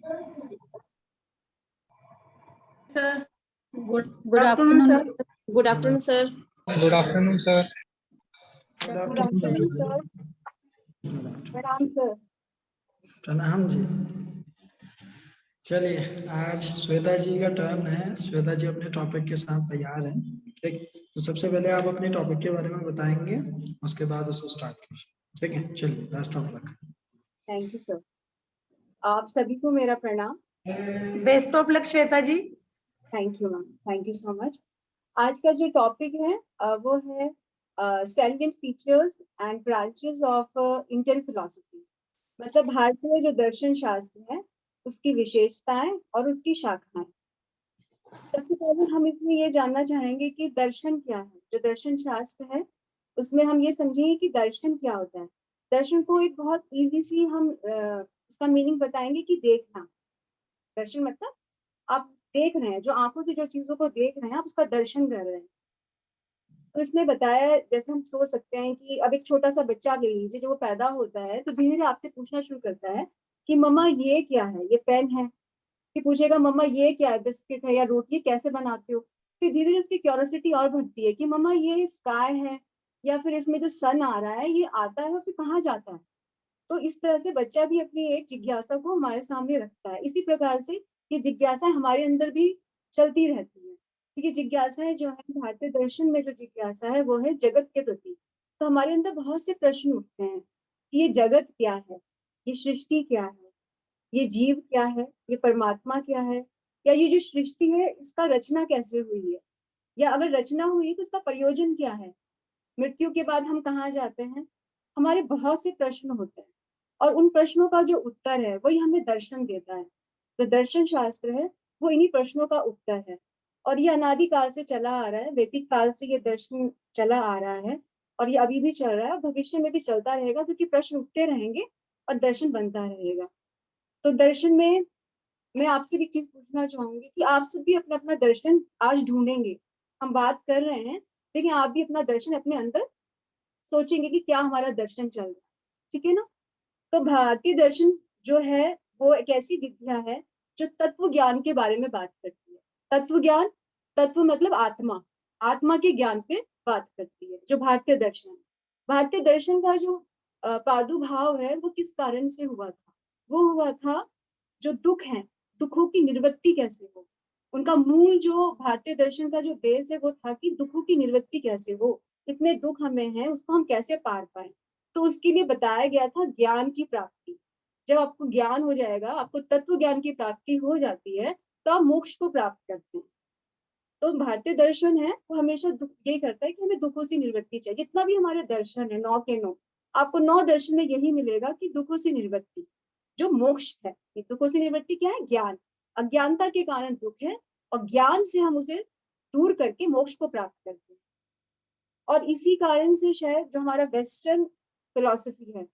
Sir, Good afternoon, sir. good afternoon, sir. Good afternoon, sir. Good afternoon, sir. प्रणाम sir. प्रणाम जी। चलिए, आज श्वेता जी का टर्न है। श्वेता जी अपने टॉपिक के साथ तैयार हैं। ठीक, तो सबसे पहले आप अपने टॉपिक के बारे में बताएंगे, उसके बाद उसे स्टार्ट कीजिए। ठीक है, चलिए, best of luck. Thank you sir. आप सभी को मेरा प्रणाम। Best of luck Shweta ji. Thank you ma'am, thank you so much. आज का जो टॉपिक है वो है salient features and branches of Indian philosophy, मतलब भारतीय जो दर्शन शास्त्र है उसकी विशेषताएं और उसकी शाखाएं। सबसे पहले हम इसमें ये जानना चाहेंगे कि दर्शन क्या है। जो दर्शन शास्त्र है उसमें हम ये समझेंगे कि दर्शन क्या होता है। दर्शन को एक बहुत इजी सी हम उसका मीनिंग बताएंगे कि देखना। दर्शन मतलब आप देख रहे हैं, जो आंखों से जो चीजों को देख रहे हैं आप उसका दर्शन कर रहे हैं। तो इसमें बताया है, जैसे हम सोच सकते हैं कि अब एक छोटा सा बच्चा ले लीजिए, जो वो पैदा होता है तो धीरे धीरे आपसे पूछना शुरू करता है कि मम्मा ये क्या है, ये पेन है। फिर पूछेगा मम्मा ये क्या है, बिस्किट है या रोटी, कैसे बनाते हो। फिर धीरे धीरे उसकी क्यूरियोसिटी और बढ़ती है कि मम्मा ये स्काई है, या फिर इसमें जो सन आ रहा है ये आता है और फिर कहाँ जाता है। तो इस तरह से बच्चा भी अपनी एक जिज्ञासा को हमारे सामने रखता है। इसी प्रकार से ये जिज्ञासा हमारे अंदर भी चलती रहती है। तो ये जिज्ञासाएं जो है भारतीय दर्शन में, जो जिज्ञासा है वो है जगत के प्रति। तो हमारे अंदर बहुत से प्रश्न उठते हैं कि ये जगत क्या है, ये सृष्टि क्या है, ये जीव क्या है, ये परमात्मा क्या है, या ये जो सृष्टि है इसका रचना कैसे हुई है, या अगर रचना हुई तो इसका प्रयोजन क्या है, मृत्यु के बाद हम कहाँ जाते हैं। हमारे बहुत से प्रश्न होते हैं और उन प्रश्नों का जो उत्तर है वही हमें दर्शन देता है। जो दर्शन शास्त्र है वो इन्हीं प्रश्नों का उत्तर है। और ये अनादि काल से चला आ रहा है, वैदिक काल से ये दर्शन चला आ रहा है और ये अभी भी चल रहा है, भविष्य में भी चलता रहेगा, क्योंकि प्रश्न उठते रहेंगे और दर्शन बनता रहेगा। तो दर्शन में मैं आपसे भी चीज पूछना चाहूंगी कि आप सब भी अपना अपना दर्शन आज ढूंढेंगे। हम बात कर रहे हैं लेकिन आप भी अपना दर्शन अपने अंदर सोचेंगे कि क्या हमारा दर्शन चल रहा है। ठीक है ना। तो भारतीय दर्शन जो है वो एक ऐसी विद्या है जो तत्व ज्ञान के बारे में बात करती है। तत्व ज्ञान, तत्व मतलब आत्मा, आत्मा के ज्ञान पे बात करती है जो भारतीय दर्शन है। भारतीय दर्शन का जो प्रादुर्भाव है वो किस कारण से हुआ था। वो हुआ था जो दुख है, दुखों की निवृत्ति कैसे हो। उनका मूल जो भारतीय दर्शन का जो बेस है वो था कि दुखों की निवृत्ति कैसे हो, इतने दुख हमें हैं उसको हम कैसे पार पाए। तो उसके लिए बताया गया था ज्ञान की प्राप्ति। जब आपको ज्ञान हो जाएगा, आपको तत्व ज्ञान की प्राप्ति हो जाती है तो आप मोक्ष को प्राप्त करते हैं। तो भारतीय दर्शन है वो हमेशा यही करता है कि हमें दुखों से निवृत्ति चाहिए। जितना भी हमारे दर्शन है 9 के 9, आपको 9 दर्शन में यही मिलेगा कि दुखों से निवृत्ति जो मोक्ष है। दुखों से निवृत्ति क्या है, ज्ञान। अज्ञानता के कारण दुख है और ज्ञान से हम उसे दूर करके मोक्ष को प्राप्त करते हैं। और इसी कारण से शायद जो हमारा वेस्टर्न फिलोसफी है,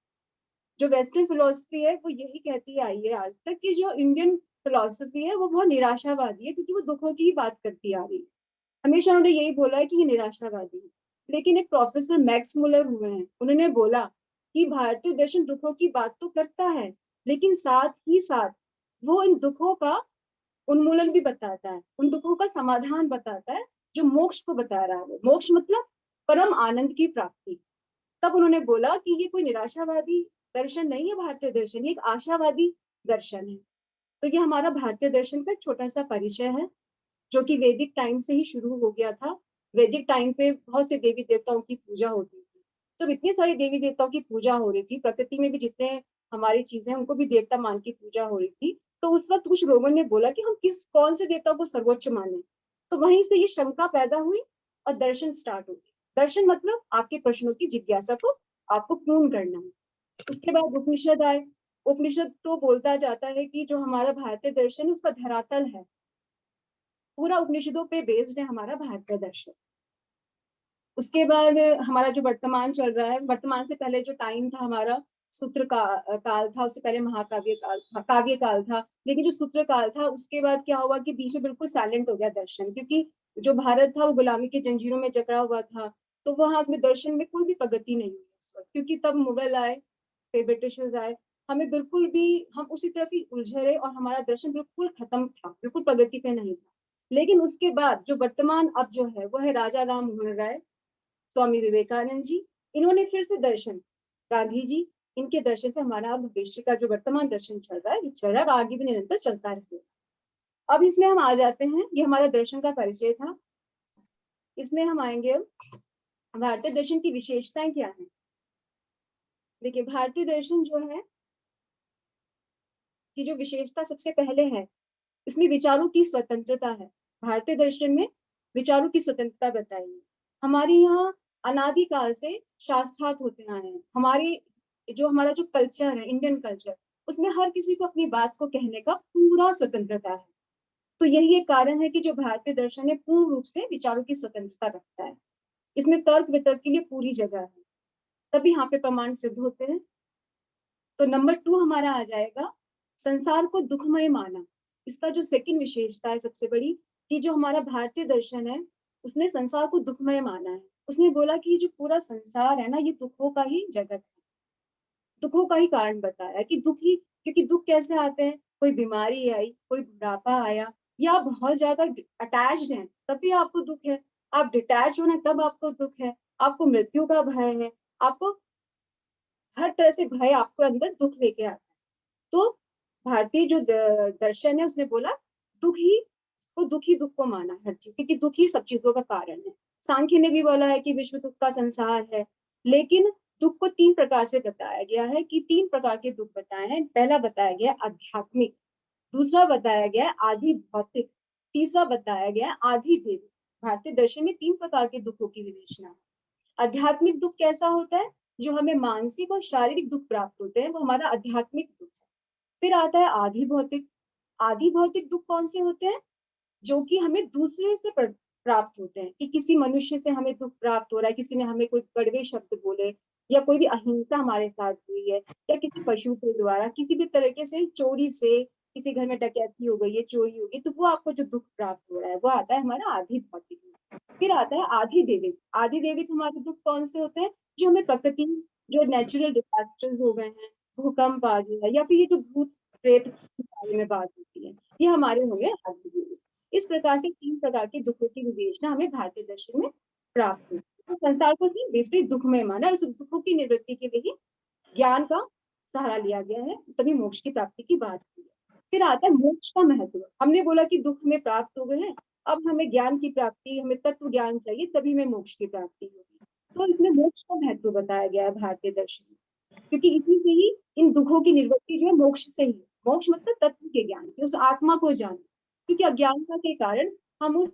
जो वेस्टर्न फिलोसफी है वो यही कहती आई है आज तक कि जो इंडियन फिलोसफी है वो बहुत निराशावादी है, क्योंकि वो दुखों की ही बात करती आ रही है। हमेशा उन्होंने यही बोला है कि ये निराशावादी है। लेकिन एक प्रोफेसर मैक्स मुलर हुए हैं, उन्होंने बोला कि भारतीय दर्शन दुखों की बात तो करता है लेकिन साथ ही साथ वो इन दुखों का उन्मूलन भी बताता है, उन दुखों का समाधान बताता है जो मोक्ष को बता रहा है। मोक्ष मतलब परम आनंद की प्राप्ति। तब उन्होंने बोला कि ये कोई निराशावादी दर्शन नहीं है भारतीय दर्शन, ये एक आशावादी दर्शन है। तो ये हमारा भारतीय दर्शन का एक छोटा सा परिचय है जो कि वैदिक टाइम से ही शुरू हो गया था। वैदिक टाइम पे बहुत से देवी देवताओं की पूजा होती थी। जब इतनी सारी देवी देवताओं की पूजा हो रही थी, प्रकृति में भी जितने हमारी चीजें उनको भी देवता मान की पूजा हो रही थी, तो उस वक्त कुछ लोगों ने बोला कि हम कौन से देवता को सर्वोच्च माने। तो वहीं से ये शंका पैदा हुई और दर्शन स्टार्ट हो गई। दर्शन मतलब आपके प्रश्नों की जिज्ञासा को आपको पूर्ण करना है। उसके बाद उपनिषद आए। उपनिषद तो बोलता जाता है कि जो हमारा भारतीय दर्शन है उसका धरातल है, पूरा उपनिषदों पे बेस्ड है हमारा भारतीय दर्शन। उसके बाद हमारा जो वर्तमान चल रहा है, वर्तमान से पहले जो टाइम था हमारा सूत्र का काल था, उससे पहले महाकाव्य काल था, काव्य काल था। लेकिन जो सूत्र काल था उसके बाद क्या हुआ कि बीच में बिल्कुल साइलेंट हो गया दर्शन, क्योंकि जो भारत था वो गुलामी की जंजीरों में जकड़ा हुआ था। तो वहां में दर्शन में कोई भी प्रगति नहीं हुई उस वक्त, क्योंकि तब मुगल आए, फिर ब्रिटिशर्स आए, हमें बिल्कुल भी, हम उसी तरफ ही उलझे रहे और हमारा दर्शन बिल्कुल खत्म था, बिल्कुल प्रगति पे नहीं था। लेकिन उसके बाद जो वर्तमान अब जो है वो है राजा राम मोहन राय, स्वामी विवेकानंद जी। इन्होंने फिर से दर्शन, गांधी जी, इनके दर्शन से हमारा भविष्य का जो वर्तमान दर्शन चल रहा है ये चल रहा है और आगे भी निरंतर चलता रहेगा। अब इसमें हम आ जाते हैं, ये हमारा दर्शन का परिचय था। इसमें हम आएंगे अब भारतीय दर्शन की विशेषताएं क्या है। देखिए भारतीय दर्शन जो है की जो विशेषता सबसे पहले है, इसमें विचारों की स्वतंत्रता है। भारतीय दर्शन में विचारों की स्वतंत्रता बताई है। हमारे यहाँ अनादिकाल से शास्त्रार्थ होते आए हैं। हमारा जो कल्चर है, इंडियन कल्चर, उसमें हर किसी को अपनी बात को कहने का पूरा स्वतंत्रता है। तो यही एक कारण है कि जो भारतीय दर्शन है पूर्ण रूप से विचारों की स्वतंत्रता रखता है। इसमें तर्क वितर्क के लिए पूरी जगह है, तभी यहाँ पे प्रमाण सिद्ध होते हैं। तो नंबर 2 हमारा आ जाएगा संसार को दुखमय माना। इसका जो सेकंड विशेषता है सबसे बड़ी, कि जो हमारा भारतीय दर्शन है उसने संसार को दुखमय माना है। उसने बोला कि जो पूरा संसार है ना, ये दुखों का ही जगत है, दुखों का ही कारण बताया कि दुखी, क्योंकि दुख कैसे आते हैं, कोई बीमारी आई, कोई बुढ़ापा आया, या आप बहुत ज्यादा अटैच्ड हैं तभी आपको दुख है, आप डिटैच हो ना तब आपको दुख है, आपको मृत्यु का भय है, आपको हर तरह से भय आपको अंदर दुख लेके आता है। तो भारतीय जो दर्शन है उसने बोला दुख को माना हर चीज, क्योंकि दुख ही सब चीजों का कारण है। सांख्य ने भी बोला है कि विश्व दुख का संसार है, लेकिन दुख को 3 प्रकार से बताया गया है, कि 3 प्रकार के दुख बताए हैं। पहला बताया गया आध्यात्मिक, दूसरा बताया गया आधि भौतिक, तीसरा बताया गया आधि देवी। भारतीय दर्शन में 3 प्रकार के दुखों की विवेचना है। आध्यात्मिक दुख कैसा होता है, जो हमें मानसिक और शारीरिक दुख प्राप्त होते हैं, वो हमारा आध्यात्मिक दुख है। फिर आता है आधि भौतिक। आधि भौतिक दुख कौन से होते हैं, जो कि हमें दूसरे से प्राप्त होते हैं, कि किसी मनुष्य से हमें दुख प्राप्त हो रहा है, किसी ने हमें कोई कड़वे शब्द बोले, या कोई भी अहिंसा हमारे साथ हुई है, या किसी पशु के द्वारा किसी भी तरीके से चोरी से, किसी घर में डकैती हो गई है, चोरी हो गई, तो वो आपको जो दुख प्राप्त हो रहा है वो आता है हमारा आधि भौतिक। फिर आता है आधि देविक। आधि देविक हमारे दुख कौन से होते हैं, जो हमें प्रकृति, जो नेचुरल डिजास्टर्स हो गए हैं, भूकंप आ गया, या फिर ये जो भूत प्रेत के बारे में बात होती है, ये हमारे होंगे आधि देविक। इस प्रकार से 3 प्रकार के दुखों की विवेचना हमें भारतीय दर्शन में प्राप्त होती है। तो संसार को बेसिकली दुखमय माना, और उस दुखों की निवृत्ति के लिए ज्ञान का सहारा लिया गया है, तभी मोक्ष की प्राप्ति की बात की है। फिर आता है मोक्ष का महत्व। हमने बोला कि दुख में प्राप्त हो गए हैं, अब हमें ज्ञान की प्राप्ति, हमें तत्व ज्ञान चाहिए, तभी में मोक्ष की प्राप्ति होगी। तो इसमें मोक्ष का महत्व बताया गया है भारतीय दर्शन में, क्योंकि इसी से ही इन दुखों की निवृत्ति जो है मोक्ष से ही, मोक्ष मतलब तत्व के ज्ञान, उस आत्मा को जाने, क्योंकि अज्ञानता के कारण हम उस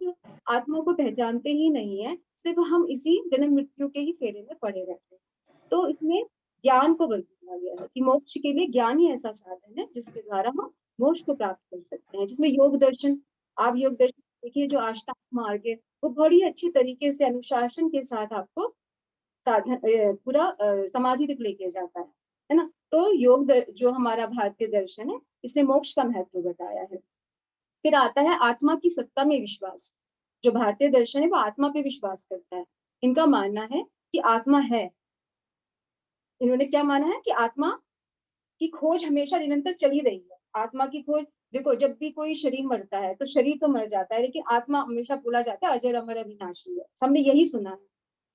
आत्मा को पहचानते ही नहीं है, सिर्फ हम इसी जन्म मृत्यु के ही फेरे में पड़े रहते हैं। तो इसमें ज्ञान को बल दिया गया है कि मोक्ष के लिए ज्ञान ही ऐसा साधन है जिसके द्वारा हम मोक्ष को प्राप्त कर सकते हैं, जिसमें योग दर्शन, आप योग दर्शन देखिए, जो अष्टांग मार्ग है वो बड़ी अच्छी तरीके से अनुशासन के साथ आपको साधन पूरा समाधि तक लेके जाता है ना। तो जो हमारा भारतीय दर्शन है इसने मोक्ष का महत्व बताया है। फिर आता है आत्मा की सत्ता में विश्वास। जो भारतीय दर्शन है वो आत्मा पे विश्वास करता है। इनका मानना है कि आत्मा है। इन्होंने क्या माना है कि आत्मा की खोज हमेशा निरंतर चली रही है। आत्मा की खोज, देखो जब भी कोई शरीर मरता है तो शरीर तो मर जाता है, लेकिन आत्मा हमेशा बोला जाता है अजर अमर अविनाशी है, हमने यही सुना है।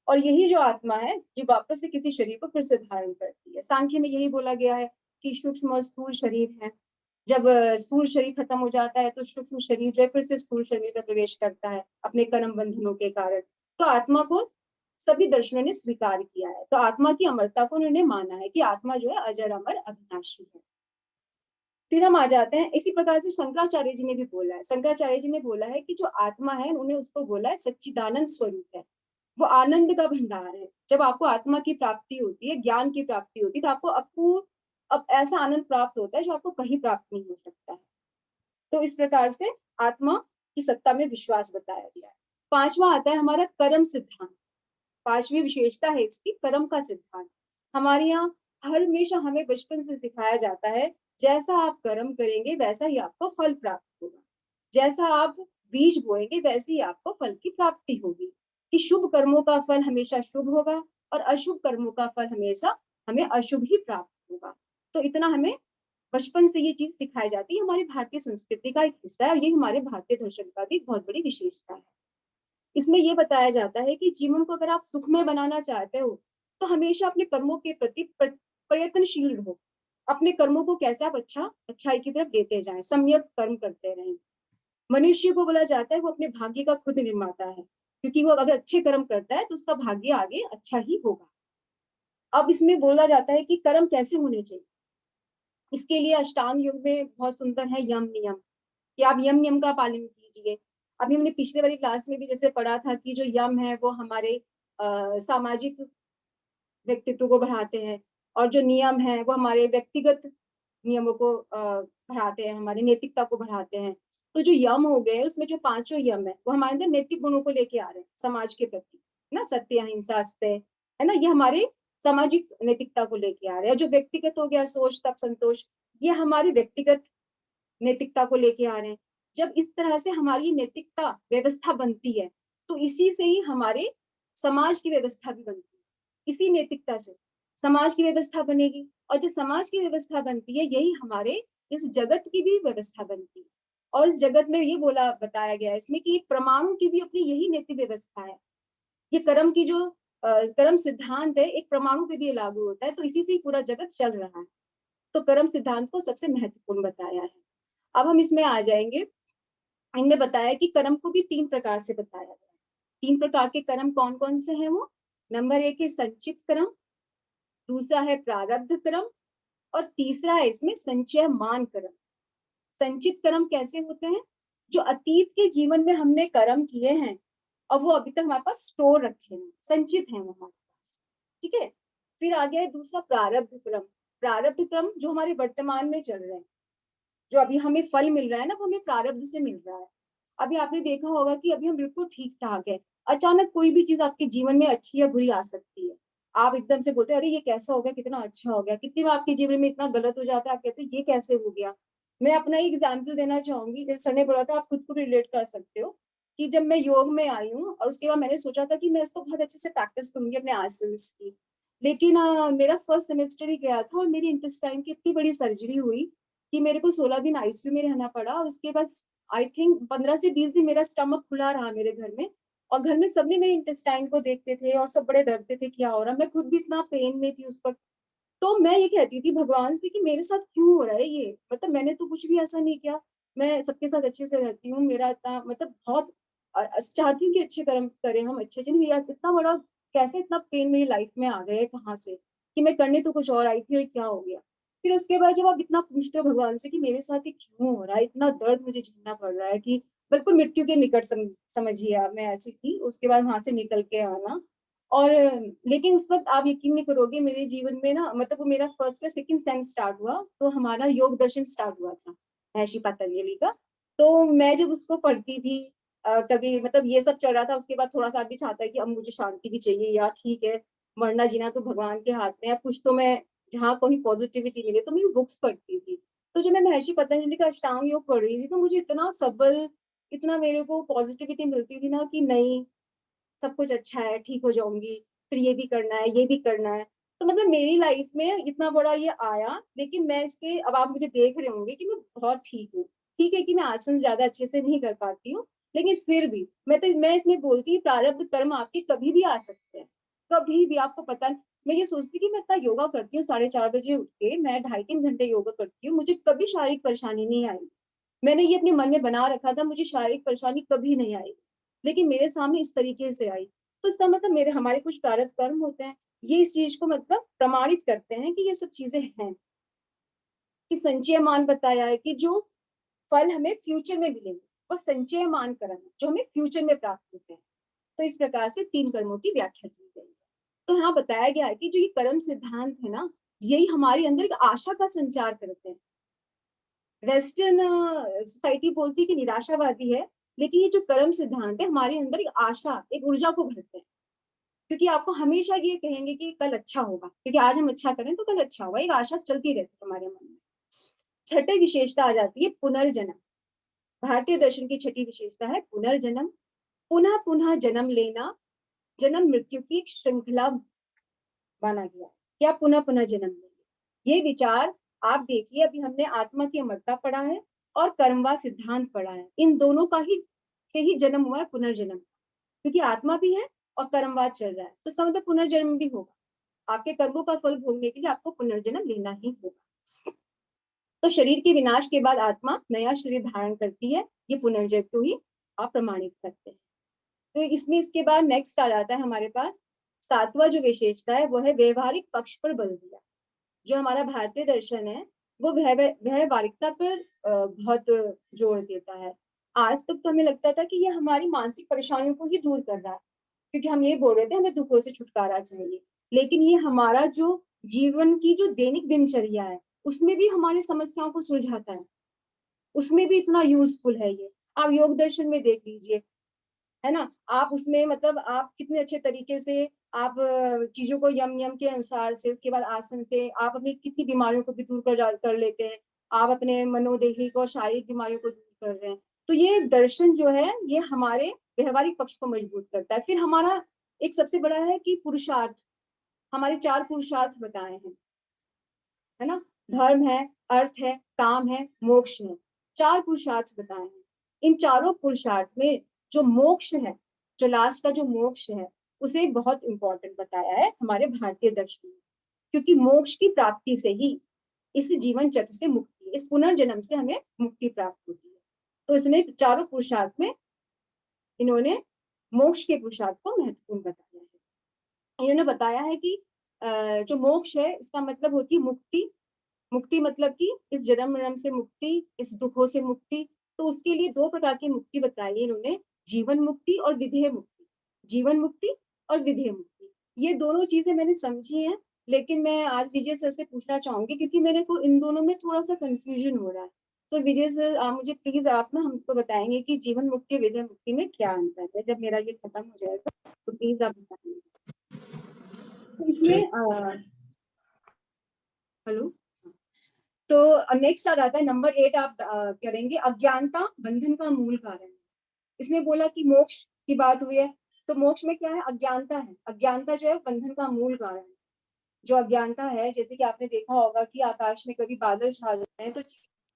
और यही जो आत्मा है जो वापस से किसी शरीर को फिर से धारण करती है। सांख्य में यही बोला गया है कि सूक्ष्म और स्थूल शरीर है। जब स्थूल शरीर खत्म हो जाता है तो सूक्ष्म शरीर जो है फिर से स्थूल शरीर में प्रवेश करता है अपने कर्म बंधनों के कारण। तो आत्मा को सभी दर्शनों ने स्वीकार किया है, तो आत्मा की अमरता को उन्होंने माना है कि आत्मा जो है अजर अमर अविनाशी है। फिर हम आ जाते हैं, इसी प्रकार से शंकराचार्य जी ने भी बोला है। शंकराचार्य जी ने बोला है कि जो आत्मा है उन्हें उसको बोला है सच्चिदानंद स्वरूप है, वो आनंद का भंडार है। जब आपको आत्मा की प्राप्ति होती है, ज्ञान की प्राप्ति होती है, तो आपको अब ऐसा आनंद प्राप्त होता है जो आपको कहीं प्राप्त नहीं हो सकता है। तो इस प्रकार से आत्मा की सत्ता में विश्वास बताया गया है। 5वां आता है हमारा कर्म सिद्धांत। 5वीं विशेषता है इसकी कर्म का सिद्धांत। हमारे यहाँ हर हमेशा हमें बचपन से सिखाया जाता है, जैसा आप कर्म करेंगे वैसा ही आपको फल प्राप्त होगा, जैसा आप बीज बोएंगे वैसे ही आपको फल की प्राप्ति होगी, कि शुभ कर्मों का फल हमेशा शुभ होगा और अशुभ कर्मों का फल हमेशा हमें अशुभ ही प्राप्त होगा। तो इतना हमें बचपन से ये चीज सिखाई जाती है, हमारी भारतीय संस्कृति का एक हिस्सा है और ये हमारे भारतीय दर्शन का भी एक बहुत बड़ी विशेषता है। इसमें ये बताया जाता है कि जीवन को अगर आप सुखमय बनाना चाहते हो तो हमेशा अपने कर्मों के प्रति प्रयत्नशील रहो। अपने कर्मों को कैसे आप अच्छाई की तरफ देते जाएं, सम्यक कर्म करते रहें। मनुष्य को बोला जाता है वो अपने भाग्य का खुद निर्माता है, क्योंकि वो अगर अच्छे कर्म करता है तो उसका भाग्य आगे अच्छा ही होगा। अब इसमें बोला जाता है कि कर्म कैसे होने चाहिए। इसके लिए अष्टांग योग में बहुत सुंदर है यम नियम, कि आप यम नियम का पालन कीजिए। अभी हमने पिछले वाली क्लास में भी जैसे पढ़ा था कि जो यम है वो हमारे सामाजिक व्यक्तित्व को बढ़ाते हैं और जो नियम है वो हमारे व्यक्तिगत नियमों को बढ़ाते हैं, हमारी नैतिकता को बढ़ाते हैं। तो जो यम हो गए उसमें जो पांचों यम है वो हमारे अंदर नैतिक गुणों को लेके आ रहे हैं समाज के प्रति, ना, सत्य अहिंसा अस्तेय, है ना, ये हमारे सामाजिक नैतिकता को लेके आ रहे हैं। जो व्यक्तिगत हो गया सोच तप संतोष, ये हमारी व्यक्तिगत नैतिकता को लेके आ रहे हैं। जब इस तरह से हमारी नैतिकता व्यवस्था बनती है तो इसी से ही हमारे समाज की व्यवस्था भी बनती है। इसी नैतिकता से समाज की व्यवस्था बनेगी और जो समाज की व्यवस्था बनती है यही हमारे इस जगत की भी व्यवस्था बनती है। और इस जगत में ये बताया गया है इसमें कि एक परमाणु की भी अपनी यही नैतिक व्यवस्था है। ये कर्म की जो कर्म सिद्धांत है एक परमाणु पे भी लागू होता है, तो इसी से ही पूरा जगत चल रहा है। तो कर्म सिद्धांत को सबसे महत्वपूर्ण बताया है। अब हम इसमें आ जाएंगे। इनमें बताया कि कर्म को भी 3 प्रकार से बताया गया है। 3 प्रकार के कर्म कौन कौन से हैं वो? नंबर 1 है संचित कर्म, दूसरा है प्रारब्ध कर्म और तीसरा है इसमें संचयमान कर्म। संचित कर्म कैसे होते हैं? जो अतीत के जीवन में हमने कर्म किए हैं और वो अभी तक हमारे पास स्टोर रखे हैं, संचित हैं वो हमारे पास, ठीक है। फिर आ गया है दूसरा प्रारब्ध कर्म। प्रारब्ध कर्म जो हमारे वर्तमान में चल रहे हैं, जो अभी हमें फल मिल रहा है ना, वो हमें प्रारब्ध से मिल रहा है। अभी आपने देखा होगा कि अभी हम बिल्कुल ठीक ठाक है, अचानक कोई भी चीज आपके जीवन में अच्छी या बुरी आ सकती है। आप एकदम से बोलते हैं अरे ये कैसा हो गया, कितना अच्छा हो गया। कितनी बार आपके जीवन में इतना गलत हो जाता है, आप कहते हैं ये कैसे हो गया। मैं अपना एक एग्जाम्पल देना चाहूंगी, जैसे सर ने बोला था आप खुद को भी रिलेट कर सकते हो, कि जब मैं योग में आई हूँ और उसके बाद मैंने सोचा था कि मैं इसको बहुत अच्छे से प्रैक्टिस करूंगी अपने आसन्स की। लेकिन मेरा फर्स्ट सेमेस्टर ही गया था और मेरी इंटेस्टाइन की इतनी बड़ी सर्जरी हुई कि मेरे को 16 दिन आईसीयू में रहना पड़ा। और उसके बाद आई थिंक 15 से 20 दिन मेरा स्टमक खुला रहा मेरे घर में, और घर में सबने मेरे इंटेस्टाइन को देखते थे और सब बड़े डरते थे क्या हो रहा। मैं खुद भी इतना पेन में थी उस वक्त। तो मैं ये कहती थी भगवान से कि मेरे साथ क्यों हो रहा है ये, मतलब मैंने तो कुछ भी ऐसा नहीं किया, मैं सबके साथ अच्छे से रहती हूँ, मेरा इतना मतलब बहुत चाहती हूँ कि अच्छे कर्म करें हम, अच्छे से यार इतना बड़ा कैसे इतना पेन मेरी लाइफ में आ गया है कहाँ से, कि मैं करने तो कुछ और आई थी और क्या हो गया। फिर उसके बाद जब आप इतना पूछते हो भगवान से कि मेरे साथ ये क्यों हो रहा है, इतना दर्द मुझे झेलना पड़ रहा है, कि बिल्कुल मृत्यु के निकट समझिए आप, मैं ऐसी थी। उसके बाद वहां से निकल के आना, और लेकिन उस वक्त आप यकीन नहीं करोगे मेरे जीवन में ना, मतलब वो मेरा फर्स्ट या सेकंड सेम स्टार्ट हुआ तो हमारा योग दर्शन स्टार्ट हुआ था महर्षि पतंजलि का। तो मैं जब उसको पढ़ती थी कभी, मतलब ये सब चल रहा था, उसके बाद थोड़ा सा भी चाहता है कि अब मुझे शांति भी चाहिए यार, ठीक है मरना जीना तो भगवान के हाथ में है, कुछ तो मैं जहाँ कोई पॉजिटिविटी मिले तो मैं बुक्स पढ़ती थी। तो जब मैं महर्षि पतंजलि का अष्टांग योग पढ़ रही थी तो मुझे इतना सबल, इतना मेरे को पॉजिटिविटी मिलती थी ना कि नहीं सब कुछ अच्छा है, ठीक हो जाऊंगी, फिर ये भी करना है ये भी करना है। तो मतलब मेरी लाइफ में इतना बड़ा ये आया, लेकिन मैं इसके, अब आप मुझे देख रहे होंगे कि मैं बहुत ठीक हूँ। ठीक है कि मैं आसन ज्यादा अच्छे से नहीं कर पाती हूँ, लेकिन फिर भी मैं इसमें बोलती हूँ प्रारब्ध कर्म आपके कभी भी आ सकते हैं, कभी भी। आपको पता है, मैं ये सोचती कि मैं इतना योगा करती हूँ 4:30 बजे उठ के, मैं 2.5-3 घंटे योगा करती हूँ, मुझे कभी शारीरिक परेशानी नहीं आई। मैंने ये अपने मन में बना रखा था मुझे शारीरिक परेशानी कभी नहीं आई, लेकिन मेरे सामने इस तरीके से आई। तो इसका मतलब मेरे हमारे कुछ प्रारब्ध कर्म होते हैं, ये इस चीज को मतलब प्रमाणित करते हैं कि ये सब चीजें हैं। कि संचयमान बताया है कि जो फल हमें फ्यूचर में मिलेंगे वो संचयमान कर्म है जो हमें फ्यूचर में प्राप्त होते हैं। तो इस प्रकार से 3 कर्मों की व्याख्या की गई है। तो यहाँ बताया गया है कि जो ये कर्म सिद्धांत है ना, यही हमारे अंदर एक आशा का संचार करते हैं। वेस्टर्न सोसाइटी बोलती है कि निराशावादी है, लेकिन ये जो कर्म सिद्धांत है हमारे अंदर एक आशा, एक ऊर्जा को भरते हैं। क्योंकि आपको हमेशा ये कहेंगे कि कल अच्छा होगा, क्योंकि आज हम अच्छा करें तो कल अच्छा होगा, एक आशा चलती रहती है हमारे मन में। छठी विशेषता आ जाती है पुनर्जन्म। भारतीय दर्शन की छठी विशेषता है पुनर्जन्म। पुनः पुनः जन्म लेना जन्म मृत्यु की एक श्रृंखला माना गया है। क्या पुनः पुनः जन्म लेंगे, ये विचार आप देखिए अभी हमने आत्मा की अमरता पढ़ा है और कर्मवाद सिद्धांत पढ़ा है। इन दोनों का ही से ही जन्म हुआ है पुनर्जन्म, क्योंकि आत्मा भी है और कर्मवाद चल रहा है, तो इसका मतलब पुनर्जन्म भी होगा। आपके कर्मों का फल भोगने के लिए आपको पुनर्जन्म लेना ही होगा। तो शरीर के विनाश के बाद आत्मा नया शरीर धारण करती है, ये पुनर्जन्म को ही आप प्रमाणित करते हैं। तो इसमें इसके बाद नेक्स्ट आ जाता है हमारे पास 7वां जो विशेषता है वो है व्यवहारिक पक्ष पर बल दिया। जो हमारा भारतीय दर्शन है वो व्यवहारिकता पर बहुत जोर देता है। आज तक तो हमें लगता था कि ये हमारी मानसिक परेशानियों को ही दूर कर रहा है, क्योंकि हम ये बोल रहे थे हमें दुखों से छुटकारा चाहिए, लेकिन ये हमारा जो जीवन की जो दैनिक दिनचर्या है उसमें भी हमारी समस्याओं को सुलझाता है, उसमें भी इतना यूजफुल है ये। आप योग दर्शन में देख लीजिए, है ना, आप उसमें मतलब आप कितने अच्छे तरीके से आप चीजों को यम यम के अनुसार से, उसके बाद आसन से आप अपनी कितनी बीमारियों को भी दूर कर लेते हैं। आप अपने मनोदैहिक और शारीरिक बीमारियों को दूर कर रहे हैं। तो ये दर्शन जो है ये हमारे व्यवहारिक पक्ष को मजबूत करता है। फिर हमारा एक सबसे बड़ा है कि पुरुषार्थ, हमारे 4 पुरुषार्थ बताए हैं, है ना, धर्म है, अर्थ है, काम है, मोक्ष है, 4 पुरुषार्थ बताए हैं। इन चारों पुरुषार्थ में जो मोक्ष है, जो लास्ट का जो मोक्ष है उसे बहुत इंपॉर्टेंट बताया है हमारे भारतीय दर्शन में, क्योंकि मोक्ष की प्राप्ति से ही इस जीवन चक्र से मुक्ति, इस पुनर्जन्म से हमें मुक्ति प्राप्त होती है। तो इसने चारों पुरुषार्थ में इन्होंने मोक्ष के पुरुषार्थ को महत्वपूर्ण बताया है। इन्होंने बताया है कि जो मोक्ष है इसका मतलब होती है मुक्ति। मुक्ति मतलब कि इस जन्म मरण से मुक्ति, इस दुखों से मुक्ति। तो उसके लिए 2 प्रकार की मुक्ति बताई है इन्होंने, जीवन मुक्ति और विधेय मुक्ति। जीवन मुक्ति और विधेय मुक्ति, ये दोनों चीजें मैंने समझी हैं, लेकिन मैं आज विजय सर से पूछना चाहूंगी क्योंकि मेरे को इन दोनों में थोड़ा सा कंफ्यूजन हो रहा है। तो विजय सर आप मुझे प्लीज आप ना हमको बताएंगे कि जीवन मुक्ति और विधेय मुक्ति में क्या अंतर है। जब मेरा ये खत्म हो जाएगा तो प्लीज आप बताएंगे। तो इसमें हेलो, तो नेक्स्ट आ जाता है नंबर 8 आप करेंगे, अज्ञानता बंधन का मूल कारण। इसमें बोला कि मोक्ष की बात हुई है, तो मोक्ष में क्या है, अज्ञानता है। अज्ञानता जो है बंधन का मूल कारण है। जो अज्ञानता है, जैसे कि आपने देखा होगा कि आकाश में कभी बादल छा जाते हैं तो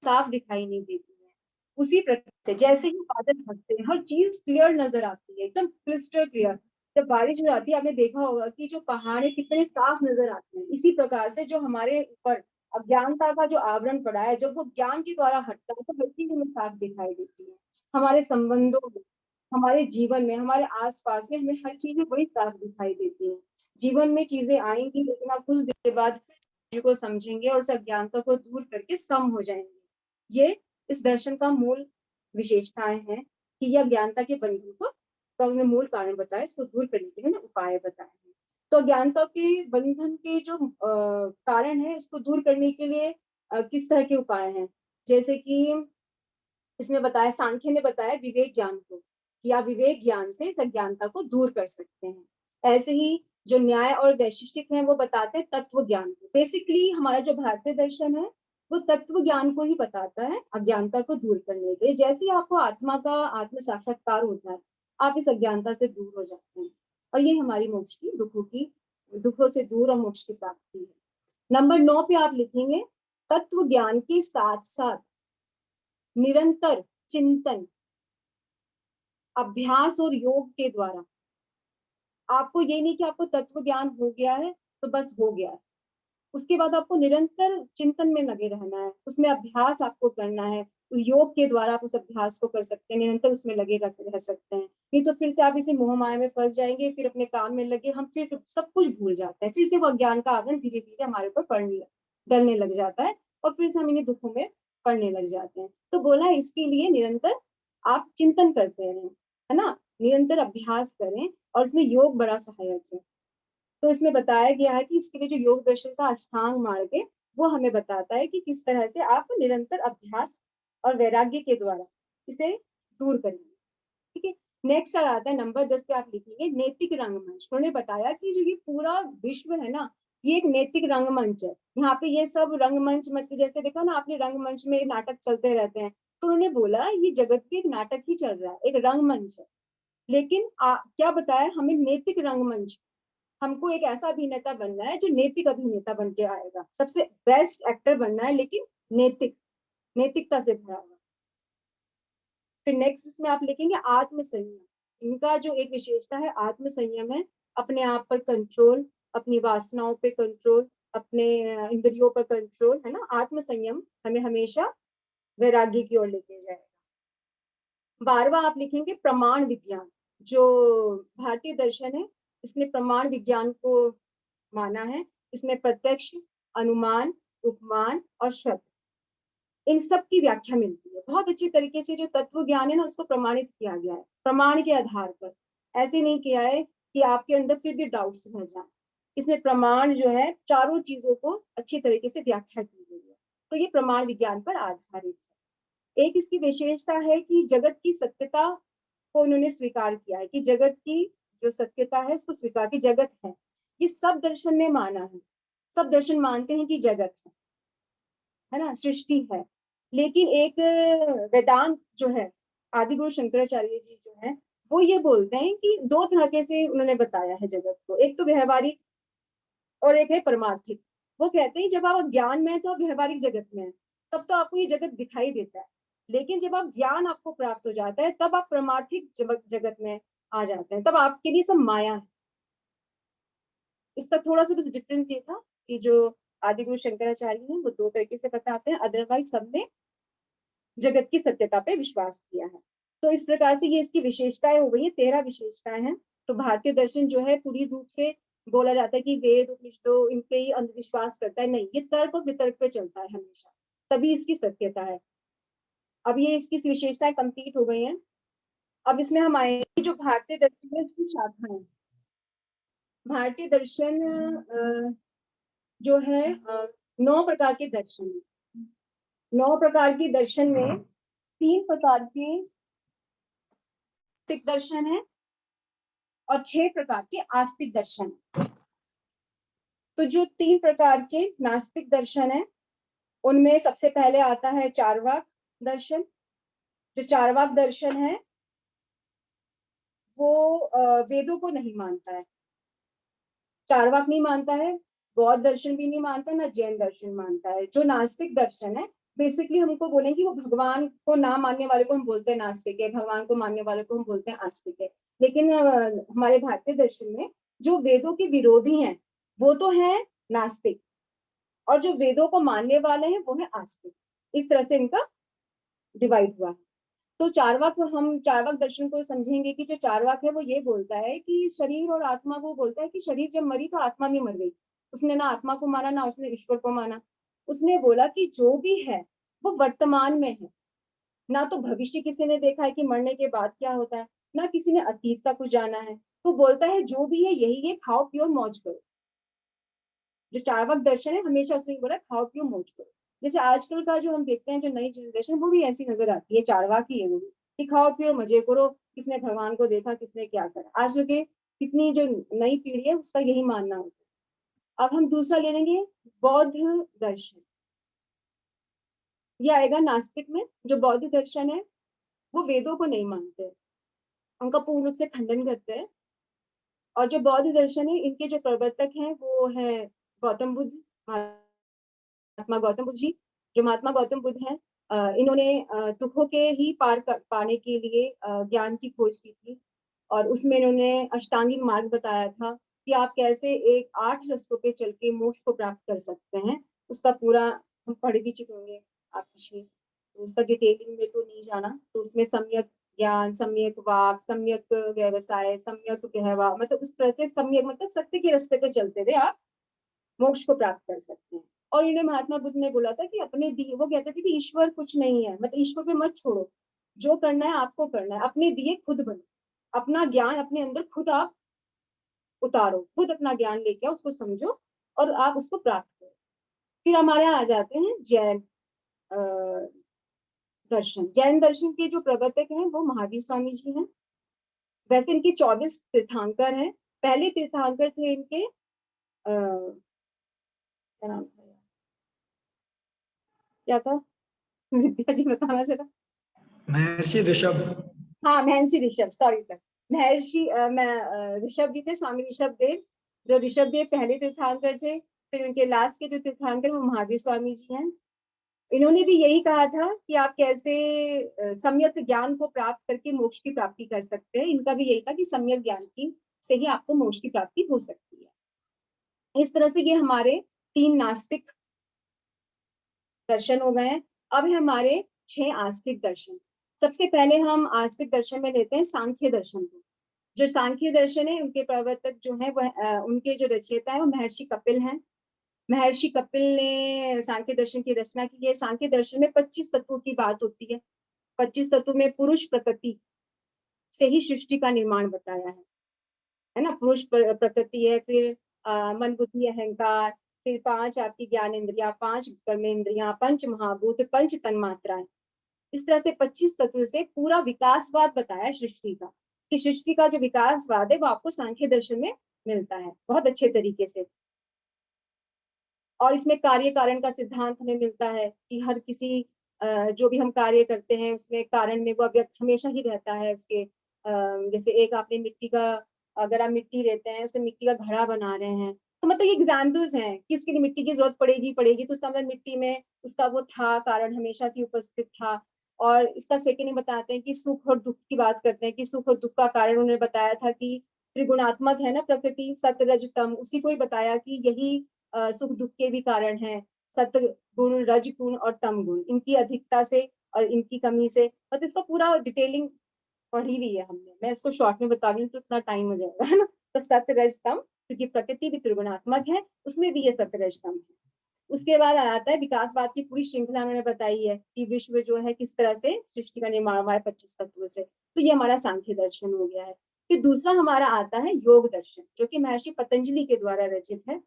साफ दिखाई नहीं देती है। उसी प्रकार से जैसे ही बादल हटते हैं हर चीज क्लियर नजर आती है, एकदम क्रिस्टल क्लियर। जब बारिश हो जाती है आपने देखा होगा कि जो पहाड़े कितने साफ नजर आते हैं। इसी प्रकार से जो हमारे ऊपर अज्ञानता का जो आवरण पड़ा है, जब वो ज्ञान के द्वारा हटता है तो हर चीज हमें साफ दिखाई देती है। हमारे संबंधों में, हमारे जीवन में, हमारे आसपास में हमें हर चीजें बड़ी साफ दिखाई देती है। जीवन में चीजें आएंगी लेकिन आप कुछ देर के बाद चीजों को समझेंगे और उस अज्ञानता को दूर करके सम हो जाएंगे। ये इस दर्शन का मूल विशेषताएं हैं कि यह अज्ञानता के बंधन को हमने मूल कारण बताया, इसको दूर करने के लिए ना उपाय बताए हैं। तो अज्ञानता के बंधन के जो कारण है इसको दूर करने के लिए किस तरह के उपाय हैं, जैसे कि इसमें बताया, सांख्य ने बताया विवेक ज्ञान को, कि आप विवेक ज्ञान से इस अज्ञानता को दूर कर सकते हैं। ऐसे ही जो न्याय और वैशेषिक हैं वो बताते हैं तत्व ज्ञान को। बेसिकली हमारा जो भारतीय दर्शन है वो तत्व ज्ञान को ही बताता है अज्ञानता को दूर करने के लिए। जैसे ही आपको आत्मा का आत्म साक्षात्कार होता है आप इस अज्ञानता से दूर हो जाते हैं, और ये हमारी मोक्ष की दुखों से दूर और मोक्ष की प्राप्ति है। नंबर 9 पे आप लिखेंगे, तत्व ज्ञान के साथ साथ निरंतर चिंतन, अभ्यास और योग के द्वारा, आपको ये नहीं कि आपको तत्व ज्ञान हो गया है तो बस हो गया है, उसके बाद आपको निरंतर चिंतन में लगे रहना है, उसमें अभ्यास आपको करना है। योग के द्वारा आप उस अभ्यास को कर सकते हैं, निरंतर उसमें लगे रह सकते हैं। नहीं तो फिर से आप इसी मोह माया में फंस जाएंगे, फिर अपने काम में लगे हम फिर सब कुछ भूल जाते हैं, फिर से वो अज्ञान का आवरण धीरे धीरे हमारे ऊपर डलने लग जाता है और फिर से हम इन्हें दुखों में पड़ने लग जाते हैं। तो बोला इसके लिए निरंतर आप चिंतन करते रहें, है ना, निरंतर अभ्यास करें और इसमें योग बड़ा सहायक है। तो इसमें बताया गया है कि इसके लिए जो योग दर्शन का अष्टांग मार्ग है वो हमें बताता है कि किस तरह से आप निरंतर अभ्यास और वैराग्य के द्वारा इसे दूर करेंगे। ठीक है, नेक्स्ट आता है नंबर 10 पे आप लिखेंगे नैतिक रंगमंच। उन्होंने बताया कि जो ये पूरा विश्व है ना ये एक नैतिक रंगमंच है। यहाँ पे ये सब रंगमंच, मतलब जैसे देखा ना आपने रंगमंच में नाटक चलते रहते हैं, तो उन्होंने बोला ये जगत के एक नाटक ही चल रहा है, एक रंगमंच है। लेकिन क्या बताया हमें, नैतिक रंगमंच हमको एक ऐसा अभिनेता बनना है जो नैतिक अभिनेता बन के आएगा, सबसे बेस्ट एक्टर बनना है, लेकिन नैतिकता से भरा हुआ। फिर नेक्स्ट इसमें आप लिखेंगे आत्मसंयम। इनका जो एक विशेषता है आत्मसंयम है, अपने आप पर कंट्रोल, अपनी वासनाओं पे कंट्रोल, अपने इंद्रियों पर कंट्रोल, है ना। आत्मसंयम हमें हमेशा वैराग्य की ओर लेके जाएगा। 12वां आप लिखेंगे प्रमाण विज्ञान। जो भारतीय दर्शन है इसने प्रमाण विज्ञान को माना है। इसमें प्रत्यक्ष, अनुमान, उपमान और शब्द, इन सब की व्याख्या मिलती है। बहुत अच्छी तरीके से जो तत्व ज्ञान है ना उसको प्रमाणित किया गया है प्रमाण के आधार पर। ऐसे नहीं किया है कि आपके अंदर फिर भी डाउट्स रह जाए। इसमें प्रमाण जो है चारों चीजों को अच्छी तरीके से व्याख्या की गई है, तो ये प्रमाण विज्ञान पर आधारित है। एक इसकी विशेषता है कि जगत की सत्यता को उन्होंने स्वीकार किया है, कि जगत की जो सत्यता है उसको स्वीकार की जगत है। ये सब दर्शन ने माना है, सब दर्शन मानते हैं कि जगत है ना, सृष्टि है। लेकिन एक वेदांत जो है, आदि गुरु शंकराचार्य जी जो है वो ये बोलते हैं कि दो तरह से उन्होंने बताया है जगत को, एक तो व्यवहारिक और एक है परमार्थिक। वो कहते हैं जब आप ज्ञान में है तो आप व्यवहारिक जगत में है, तब तो आपको ये जगत दिखाई देता है। लेकिन जब आप ज्ञान आपको प्राप्त हो जाता है तब आप परमार्थिक जगत में आ जाते हैं, तब आपके लिए सब माया है। इसका थोड़ा सा बस डिफरेंस ये था कि जो आदि गुरु शंकराचार्य हैं वो दो तरीके से बताते हैं, अदरवाइज सबने जगत की सत्यता पे विश्वास किया है। तो इस प्रकार से ये इसकी विशेषताएं हो गई है, 13 विशेषताएं हैं। तो भारतीय दर्शन जो है पूरी रूप से बोला जाता है कि वेद उपनिषदों इन पे ही अंधविश्वास करता है, नहीं, ये तर्क और वितर्क पे चलता है हमेशा, तभी इसकी सत्यता है। अब ये इसकी विशेषताएं कंप्लीट हो गई हैं। अब इसमें हम आए जो भारतीय दर्शन में उसकी शाखाएं। भारतीय दर्शन जो है 9 प्रकार के दर्शन है। 9 प्रकार के दर्शन में 3 प्रकार के नास्तिक दर्शन है और 6 प्रकार के आस्तिक दर्शन है। तो जो 3 प्रकार के नास्तिक दर्शन है उनमें सबसे पहले आता है चार्वाक दर्शन। जो चार्वाक दर्शन है वो वेदों को नहीं मानता है, चार्वाक नहीं मानता है, बौद्ध दर्शन भी नहीं मानता, ना जैन दर्शन मानता है। जो नास्तिक दर्शन है बेसिकली हमको बोलें कि वो भगवान को ना मानने वाले को हम बोलते हैं नास्तिक है, भगवान को मानने वाले को हम बोलते हैं आस्तिक है। लेकिन हमारे भारतीय दर्शन में जो वेदों के विरोधी हैं वो तो है नास्तिक, और जो वेदों को मानने वाले हैं वो है आस्तिक। इस तरह से इनका डिवाइड हुआ है। तो चार्वाक, हम चार्वाक दर्शन को समझेंगे कि जो चार्वाक है वो ये बोलता है कि शरीर और आत्मा, वो बोलता है कि शरीर जब मरी तो आत्मा भी मर गई। उसने ना आत्मा को माना ना उसने ईश्वर को माना। उसने बोला कि जो भी है वो वर्तमान में है, ना तो भविष्य किसी ने देखा है कि मरने के बाद क्या होता है, ना किसी ने अतीत का कुछ जाना है। तो बोलता है जो भी है यही है, खाओ पियो मौज करो। जो चार्वाक दर्शन है हमेशा उसने बोला खाओ पियो मौज करो। जैसे आजकल का जो हम देखते हैं जो नई जनरेशन वो भी ऐसी नजर आती है, चार्वाक ही है वो भी, कि खाओ पियो मजे करो, किसने भगवान को देखा किसने क्या करा। आजकल के कितनी जो नई पीढ़ी है उसका यही मानना होता है। अब हम दूसरा ले लेंगे बौद्ध दर्शन। ये आएगा नास्तिक में। जो बौद्ध दर्शन है वो वेदों को नहीं मानते, उनका पूर्ण रूप से खंडन करते हैं। और जो बौद्ध दर्शन है इनके जो प्रवर्तक हैं वो है गौतम बुद्ध, महात्मा गौतम बुद्ध जी। जो महात्मा गौतम बुद्ध हैं इन्होंने दुखों के ही पाने के लिए ज्ञान की खोज की थी, और उसमें इन्होंने अष्टांगिक मार्ग बताया था कि आप कैसे एक 8 रास्तों पे चल के मोक्ष को प्राप्त कर सकते हैं। उसका पूरा हम पढ़ भी चुके होंगे आप पिछले, तो उसका डिटेलिंग में तो नहीं जाना। तो उसमें सम्यक ज्ञान, सम्यक वाक, सम्यक व्यवसाय, सम्यक व्यवहार, मतलब उस तरह से सम्यक मतलब सत्य के रास्ते पे चलते हुए आप मोक्ष को प्राप्त कर सकते हैं। और इन्हें महात्मा बुद्ध ने बोला था कि अपने दिए, वो कहते थे कि ईश्वर कुछ नहीं है, मतलब ईश्वर पे मत छोड़ो, जो करना है आपको करना है, अपने दिए खुद बनो, अपना ज्ञान अपने अंदर खुद आप उतारो, खुद अपना ज्ञान लेके आओ, उसको समझो और आप उसको प्राप्त करो। फिर हमारे यहाँ आ जाते हैं जैन दर्शन। जैन दर्शन के जो प्रवर्तक हैं वो महावीर स्वामी जी हैं। वैसे इनके 24 तीर्थंकर हैं। पहले तीर्थंकर थे इनके क्या नाम था, क्या था, विद्या जी बताना जरा। महर्षि ऋषभ। हाँ, महर्षि ऋषभ, सॉरी सर, महर्षि ऋषभ भी थे, स्वामी ऋषभ देव, जो ऋषभ देव पहले तीर्थंकर थे, फिर उनके लास्ट के जो तीर्थंकर वो महावीर स्वामी जी हैं। इन्होंने भी यही कहा था कि आप कैसे सम्यक ज्ञान को प्राप्त करके मोक्ष की प्राप्ति कर सकते हैं। इनका भी यही था कि सम्यक ज्ञान की से ही आपको मोक्ष की प्राप्ति हो सकती है। इस तरह से ये हमारे 3 नास्तिक दर्शन हो गए हैं। अब है हमारे 6 आस्तिक दर्शन। सबसे पहले हम आस्तिक दर्शन में लेते हैं सांख्य दर्शन को। जो सांख्य दर्शन है उनके प्रवर्तक जो है वह उनके जो रचयिता है वो महर्षि कपिल हैं। महर्षि कपिल ने सांख्य दर्शन की रचना की है। सांख्य दर्शन में 25 तत्वों की बात होती है। 25 तत्वों में पुरुष प्रकृति से ही सृष्टि का निर्माण बताया है ना। पुरुष प्रकृति है, फिर मन बुद्धि अहंकार, फिर 5 आपकी ज्ञान इंद्रिया, 5 कर्मेंद्रियां, 5 महाभूत, 5 तन्मात्राएं। इस तरह से 25 तत्व से पूरा विकासवाद बताया सृष्टि का, कि सृष्टि का जो विकासवाद है वो आपको सांख्य दर्शन में मिलता है बहुत अच्छे तरीके से। और इसमें कार्य कारण का सिद्धांत हमें मिलता है कि हर किसी जो भी हम कार्य करते हैं उसमें कारण में वो अव्यक्त हमेशा ही रहता है उसके। जैसे एक आपने मिट्टी का, अगर आप मिट्टी लेते हैं उसे मिट्टी का घड़ा बना रहे हैं, तो मतलब ये एग्जाम्पल्स हैं कि उसके लिए मिट्टी की जरूरत पड़ेगी तो उसका मतलब मिट्टी में उसका वो था, कारण हमेशा से उपस्थित था। और इसका सेकेंड बताते हैं कि सुख और दुख की बात करते हैं कि सुख और दुख का कारण उन्होंने बताया था कि त्रिगुणात्मक है ना प्रकृति, सत्य रज तम, उसी को ही बताया कि यही सुख दुख के भी कारण है। सत्य गुण, रज गुण और तम गुण, इनकी अधिकता से और इनकी कमी से, मतलब इसका पूरा डिटेलिंग पढ़ी हुई है हमने। मैं इसको शॉर्ट में बता रही हूँ तो इतना टाइम हो जाएगा, है ना। तो सत्य रज तम, क्योंकि प्रकृति भी त्रिगुणात्मक है, उसमें भी ये सत्य रज तम है। उसके बाद आता है विकासवाद की पूरी श्रृंखला मैंने बताई है कि विश्व जो है किस तरह से सृष्टि का निर्माण हुआ है 25 तत्वों से। तो ये हमारा सांख्य दर्शन हो गया है। फिर दूसरा हमारा आता है योग दर्शन, जो कि महर्षि पतंजलि के द्वारा रचित है।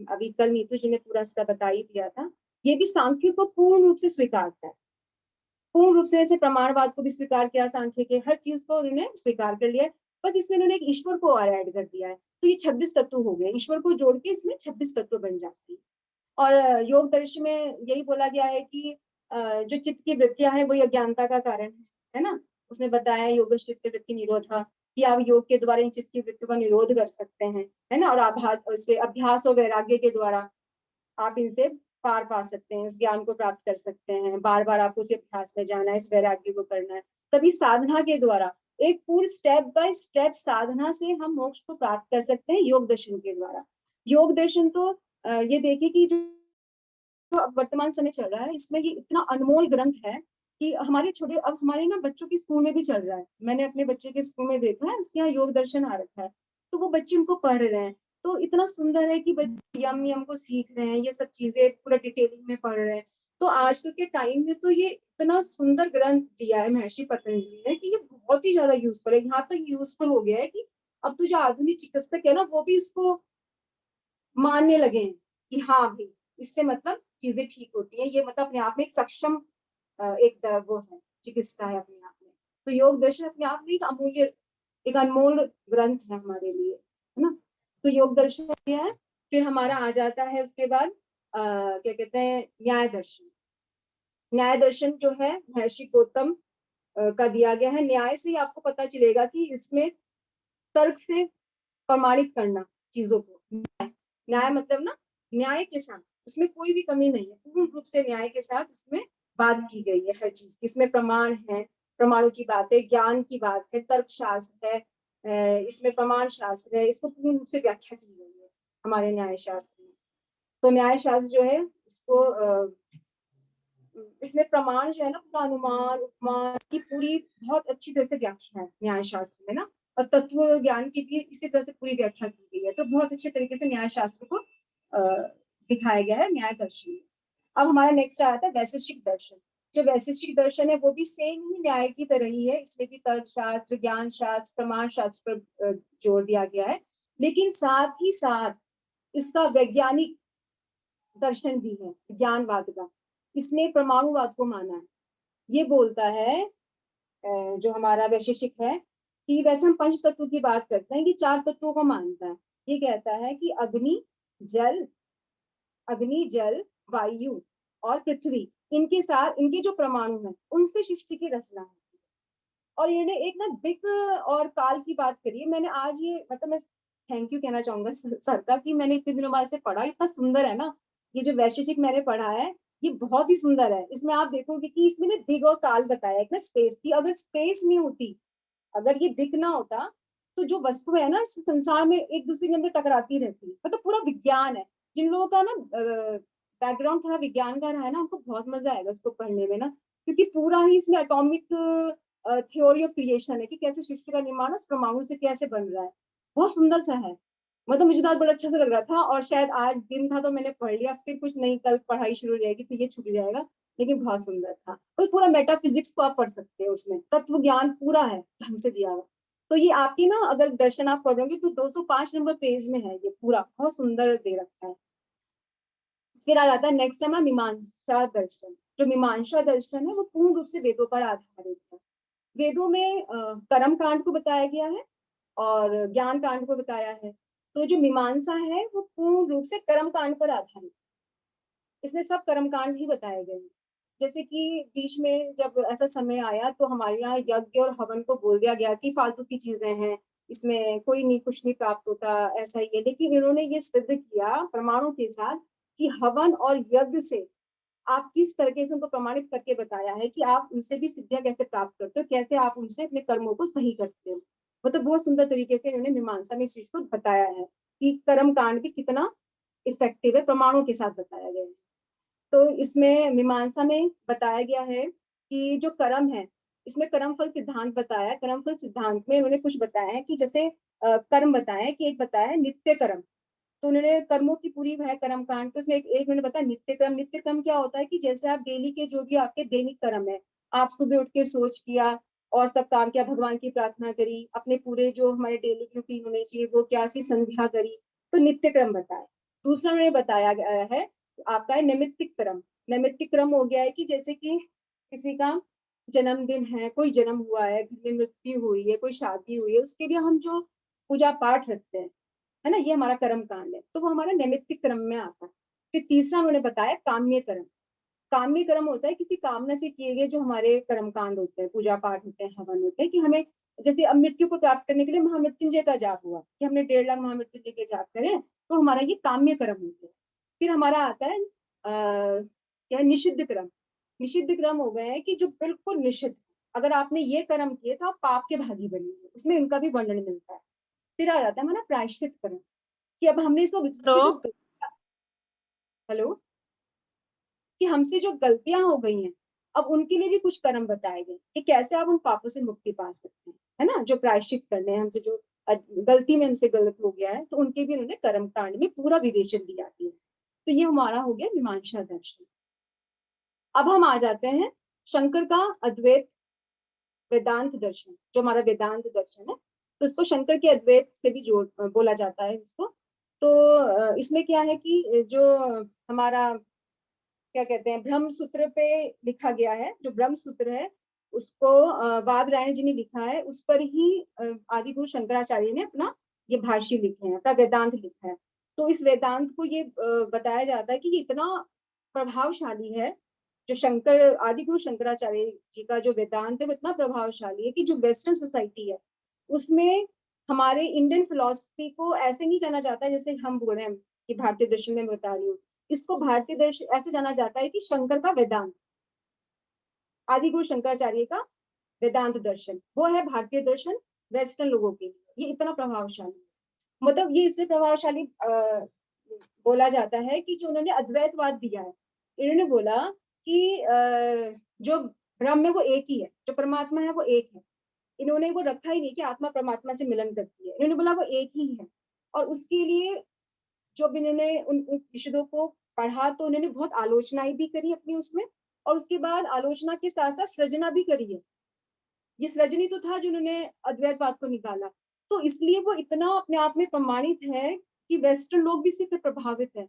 अभी कल नीतू जी ने पूरा इसका बता ही दिया था। ये भी सांख्य को पूर्ण रूप से स्वीकारता है, पूर्ण रूप से ऐसे प्रमाणवाद को भी स्वीकार किया, सांख्य के हर चीज को उन्होंने स्वीकार कर लिया। बस इसमें उन्होंने एक ईश्वर को और ऐड कर दिया है, तो ये 26 तत्व हो गए। ईश्वर को जोड़ के इसमें 26 तत्व बन जाती है। और योग दर्शन में यही बोला गया है कि जो चित्त की वृत्तियां हैं वही अज्ञानता का कारण है ना। उसने बताया योग चित्त वृत्ति निरोधा, कि आप योग के द्वारा इन चित्त की वृत्ति का निरोध कर सकते हैं, है ना। और अभ्यास और वैराग्य के द्वारा आप इनसे पार पा सकते हैं, उस ज्ञान को प्राप्त कर सकते हैं। बार बार आपको उस अभ्यास में जाना है, इस वैराग्य को करना है। तभी साधना के द्वारा एक पूरी स्टेप बाय स्टेप साधना से हम मोक्ष को प्राप्त कर सकते हैं योग दर्शन के द्वारा। योग दर्शन तो ये देखिए कि जो वर्तमान समय चल रहा है इसमें ये इतना अनमोल ग्रंथ है कि हमारे छोटे, अब हमारे ना बच्चों की स्कूल में भी चल रहा है। मैंने अपने बच्चे के स्कूल में देखा है, उसके यहाँ योग दर्शन आ रखा है, तो वो बच्चे उनको पढ़ रहे हैं। तो इतना सुंदर है कि बच्चे यम यम को सीख रहे हैं, ये सब चीजें पूरा डिटेलिंग में पढ़ रहे हैं। तो आजकल के टाइम में तो ये इतना सुंदर ग्रंथ दिया है महर्षि पतंजलि ने कि ये बहुत ही ज्यादा यूजफुल है। यहाँ तक यूजफुल हो गया है कि अब तो जो आधुनिक चिकित्सक है ना वो भी इसको मानने लगे हैं कि हाँ भाई इससे मतलब चीजें ठीक होती है। ये मतलब अपने आप में एक सक्षम वो है, चिकित्सा है अपने आप में। तो योग दर्शन अपने आप में एक अमूल्य, एक अनमोल ग्रंथ है हमारे लिए, है ना। तो योग दर्शन क्या है। फिर हमारा आ जाता है उसके बाद क्या कहते हैं, न्याय दर्शन। न्याय दर्शन जो है महर्षि गौतम का दिया गया है। न्याय से ही आपको पता चलेगा कि इसमें तर्क से प्रमाणित करना चीजों को। न्याय मतलब ना न्याय के साथ, उसमें कोई भी कमी नहीं है, पूर्ण रूप से न्याय के साथ इसमें बात की गई है हर चीज। इसमें प्रमाण है, प्रमाणों की बात है, ज्ञान की बात है, तर्क शास्त्र है, इसमें प्रमाण शास्त्र है, इसको पूर्ण रूप से व्याख्या की गई है हमारे न्याय शास्त्र में। तो न्याय शास्त्र जो है इसको इसमें प्रमाण जो है ना पूरा अनुमान उपमान की पूरी बहुत अच्छी तरह से व्याख्या है न्याय शास्त्र में ना। और तत्व ज्ञान की भी इसी तरह से पूरी व्याख्या की गई है। तो बहुत अच्छे तरीके से न्याय शास्त्र को दिखाया गया है न्याय दर्शन में। अब हमारा नेक्स्ट आता है वैशेषिक दर्शन। जो वैशेषिक दर्शन है वो भी सेम ही न्याय की तरह ही है। इसमें भी तर्क शास्त्र, ज्ञान शास्त्र, प्रमाण शास्त्र पर जोर दिया गया है, लेकिन साथ ही साथ इसका वैज्ञानिक दर्शन भी है, ज्ञानवाद का। इसने परमाणुवाद को माना है। ये बोलता है जो हमारा वैशेषिक है कि वैसे हम पंच तत्व की बात करते हैं कि 4 तत्वों को मानता है। ये कहता है कि अग्नि जल वायु और पृथ्वी, इनके साथ इनके जो परमाणु हैं उनसे सृष्टि की रचना है। और इन्होंने एक ना दिक और काल की बात करी है। मैंने आज ये मतलब मैं थैंक यू कहना चाहूंगा सर का कि मैंने इतने दिनों बाद से पढ़ा, इतना सुंदर है ना। ये जो वैशेषिक मैंने पढ़ा है ये बहुत ही सुंदर है। इसमें आप देखोगे कि इसमें ना दिग और काल बताया है, स्पेस की। अगर स्पेस नहीं होती, अगर ये दिख ना होता, तो जो वस्तु है ना इस संसार में एक दूसरे के अंदर टकराती रहती है। मतलब पूरा विज्ञान है। जिन लोगों का ना बैकग्राउंड थोड़ा विज्ञान का रहा है ना, उनको बहुत मजा आएगा उसको पढ़ने में ना, क्योंकि पूरा ही इसमें एटॉमिक थ्योरी ऑफ क्रिएशन है कि कैसे सृष्टि का निर्माण उस परमाणु से कैसे बन रहा है। बहुत सुंदर सा है। मतलब मुझे तो आज बड़ा अच्छा से लग रहा था, और शायद आज दिन था तो मैंने पढ़ लिया, फिर कुछ नहीं, कल पढ़ाई शुरू हो जाएगी तो ये छूट जाएगा। लेकिन बहुत सुंदर था। तो पूरा मेटाफिजिक्स को आप पढ़ सकते हैं, उसमें तत्व ज्ञान पूरा है ढंग से दिया हुआ। तो ये आपकी ना अगर दर्शन आप पढ़ोगे तो 205 नंबर पेज में है, ये पूरा बहुत सुंदर दे रखा है। फिर आ जाता है नेक्स्ट हमारा मीमांसा दर्शन। जो मीमांसा दर्शन है वो पूर्ण रूप से वेदों पर आधारित है। वेदों में कर्म कांड को बताया गया है और ज्ञान कांड को बताया है। तो जो मीमांसा है वो पूर्ण रूप से कर्म कांड पर आधारित। इसमें सब कर्म कांड ही बताए गए हैं। जैसे कि बीच में जब ऐसा समय आया तो हमारे यहाँ यज्ञ और हवन को बोल दिया गया कि फालतू की चीजें हैं, इसमें कोई नहीं, कुछ नहीं प्राप्त होता, ऐसा ही है। लेकिन इन्होंने ये सिद्ध किया प्रमाणों के साथ कि हवन और यज्ञ से आप किस तरीके से उनको प्रमाणित करके बताया है कि आप उनसे भी सिद्धियां कैसे प्राप्त करते हो, कैसे आप उनसे अपने कर्मों को सही करते हो। मतलब बहुत सुंदर तरीके से इन्होंने मीमांसा में इस चीज को बताया है कि कर्म कांड भी कितना इफेक्टिव है, प्रमाणों के साथ बताया गया है। तो इसमें मीमांसा में बताया गया है कि जो कर्म है, इसमें कर्म फल सिद्धांत बताया है। कर्म फल सिद्धांत में उन्होंने कुछ बताया है कि जैसे कर्म बताया है कि एक बताया है नित्य कर्म। तो उन्होंने कर्मों की पूरी है कर्म कांड, तो उसमें एक उन्होंने बताया नित्य कर्म। नित्य कर्म क्या होता है कि जैसे आप डेली के जो भी आपके दैनिक कर्म है, आप सुबह उठ के सोच किया और सब काम किया, भगवान की प्रार्थना करी, अपने पूरे जो हमारे डेली की रूटीन होने चाहिए वो क्या, फिर संध्या करी, तो नित्य क्रम बताया। दूसरा उन्होंने बताया गया है आपका है नैमित्तिक क्रम। नैमित्तिक क्रम हो गया है कि जैसे कि किसी का जन्मदिन है, कोई जन्म हुआ है, घर में मृत्यु हुई है, कोई शादी हुई है, उसके लिए हम जो पूजा पाठ रखते हैं, है ना, ये हमारा कर्म कांड है, तो वो हमारा नैमित्तिक क्रम में आता है। फिर तीसरा उन्होंने बताया काम्य कर्म। काम्य कर्म होता है किसी कामना से किए गए जो हमारे कर्म कांड होते हैं, पूजा पाठ होते हैं, हवन होते हैं, कि हमें जैसे अब मृत्यु को प्राप्त करने के लिए महामृत्युंजय का जाप हुआ कि हमने 1.5 लाख महामृत्युंजय के जाप करें, तो हमारा ये काम्य कर्म होते हैं। फिर हमारा आता है क्या, निषिद्ध कर्म। निषिद्ध कर्म हो गए हैं कि जो बिल्कुल निषिद्ध, अगर आपने ये कर्म किए तो आप पाप के भागी बनेंगे, उसमें इनका भी वर्णन मिलता है। फिर आ जाता है हमारा प्रायश्चित कर्म कि अब हमने इसको हेलो, कि हमसे जो गलतियां हो गई हैं, अब उनके लिए भी कुछ कर्म बताए गए कि कैसे आप उन पापों से मुक्ति पा सकते हैं, है ना, जो प्रायश्चित करने हैं हमसे, जो गलती में हमसे गलत हो गया है, तो उनके भी उन्होंने कर्म कांड में पूरा विवेचन दिया है। तो ये हमारा हो गया मीमांसा दर्शन। अब हम आ जाते हैं शंकर का अद्वैत वेदांत दर्शन। जो हमारा वेदांत दर्शन है, तो इसको शंकर के अद्वैत से भी जोड़ बोला जाता है इसको। तो इसमें क्या है कि जो हमारा क्या कहते हैं, ब्रह्म सूत्र पे लिखा गया है। जो ब्रह्म सूत्र है उसको वादरायण जी ने लिखा है, उस पर ही आदि गुरु शंकराचार्य ने अपना ये भाष्य लिखे हैं, अपना वेदांत लिखा है। तो इस वेदांत को ये बताया जाता है कि ये इतना प्रभावशाली है। जो शंकर आदि गुरु शंकराचार्य जी का जो वेदांत है वो इतना प्रभावशाली है कि जो वेस्टर्न सोसाइटी है उसमें हमारे इंडियन फिलोसफी को ऐसे नहीं जाना जाता है जैसे हम बोल रहे हैं कि भारतीय दर्शन में बता रही हूँ। इसको भारतीय दर्शन ऐसे जाना जाता है कि शंकर का वेदांत, आदि गुरु शंकराचार्य का वेदांत दर्शन, वो है भारतीय दर्शन वेस्टर्न लोगों के लिए। ये इतना प्रभावशाली, मतलब ये इसलिए प्रभावशाली बोला जाता है कि जो उन्होंने अद्वैतवाद दिया है, इन्होंने बोला कि जो ब्रह्म है वो एक ही है, जो परमात्मा है वो एक है। इन्होंने वो रखा ही नहीं कि आत्मा परमात्मा से मिलन करती है, इन्होंने बोला वो एक ही है। और उसके लिए जो भी इन्होंने उन विषयों को पढ़ा तो उन्होंने बहुत आलोचनाएं भी करी अपनी उसमें, और उसके बाद आलोचना के साथ साथ सृजना भी करी है। ये सृजनी तो था जो उन्होंने अद्वैतवाद को निकाला। तो इसलिए वो इतना अपने आप में प्रमाणित है कि वेस्टर्न लोग भी इससे प्रभावित है,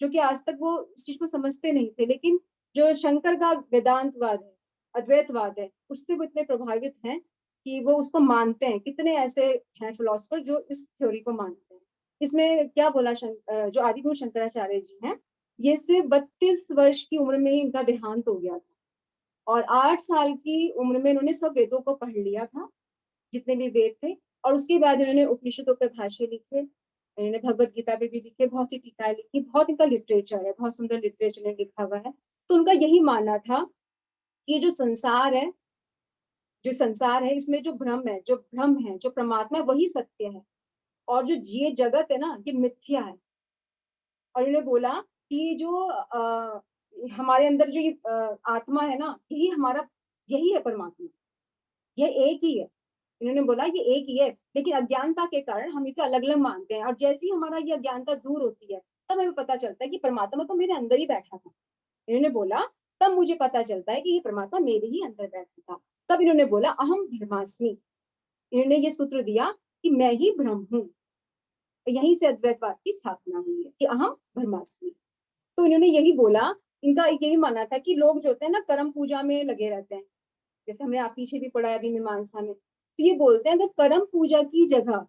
जो कि आज तक वो इस चीज को समझते नहीं थे। लेकिन जो शंकर का वेदांतवाद है, अद्वैतवाद है, उससे वो इतने प्रभावित हैं कि वो उसको मानते हैं। कितने ऐसे हैं फिलोसफर जो इस थ्योरी को मानते हैं। इसमें क्या बोला जो आदिगुरु शंकराचार्य जी हैं, ये सिर्फ 32 वर्ष की उम्र में ही इनका देहांत हो गया था, और 8 साल की उम्र में इन्होंने सब वेदों को पढ़ लिया था, जितने भी वेद थे। और उसके बाद इन्होंने उपनिषदों पर भाष्य लिखे, इन्होंने भगवत गीता पे भी लिखे, बहुत सी टीकाएं लिखी, बहुत इनका लिटरेचर है, बहुत सुंदर लिटरेचर ने लिखा हुआ है। तो उनका यही मानना था कि जो संसार है इसमें जो भ्रम है, जो परमात्मा है वही सत्य है, और जो ये जगत है ना ये मिथ्या है। और इन्होंने बोला कि जो हमारे अंदर जो ये आत्मा है ना यही है परमात्मा, ये एक ही है। इन्होंने बोला ये एक ही है, लेकिन अज्ञानता के कारण हम इसे अलग अलग मानते हैं, और जैसे ही हमारा ये अज्ञानता दूर होती है तब हमें पता चलता है कि परमात्मा तो मेरे अंदर ही बैठा था। इन्होंने बोला तब मुझे पता चलता है कि ये परमात्मा मेरे ही अंदर बैठा था। तब इन्होंने बोला अहम ब्रह्मास्मि। इन्होंने ये सूत्र दिया कि मैं ही ब्रह्म हूँ। यहीं से अद्वैतवाद की स्थापना हुई है कि अहम ब्रह्मास्मि। तो इन्होंने यही बोला, इनका यही मानना था कि लोग जो होते हैं ना कर्म पूजा में लगे रहते हैं, जैसे हमने आप पीछे भी पढ़ा है अभी मीमांसा में, तो ये बोलते हैं कि कर्म पूजा की जगह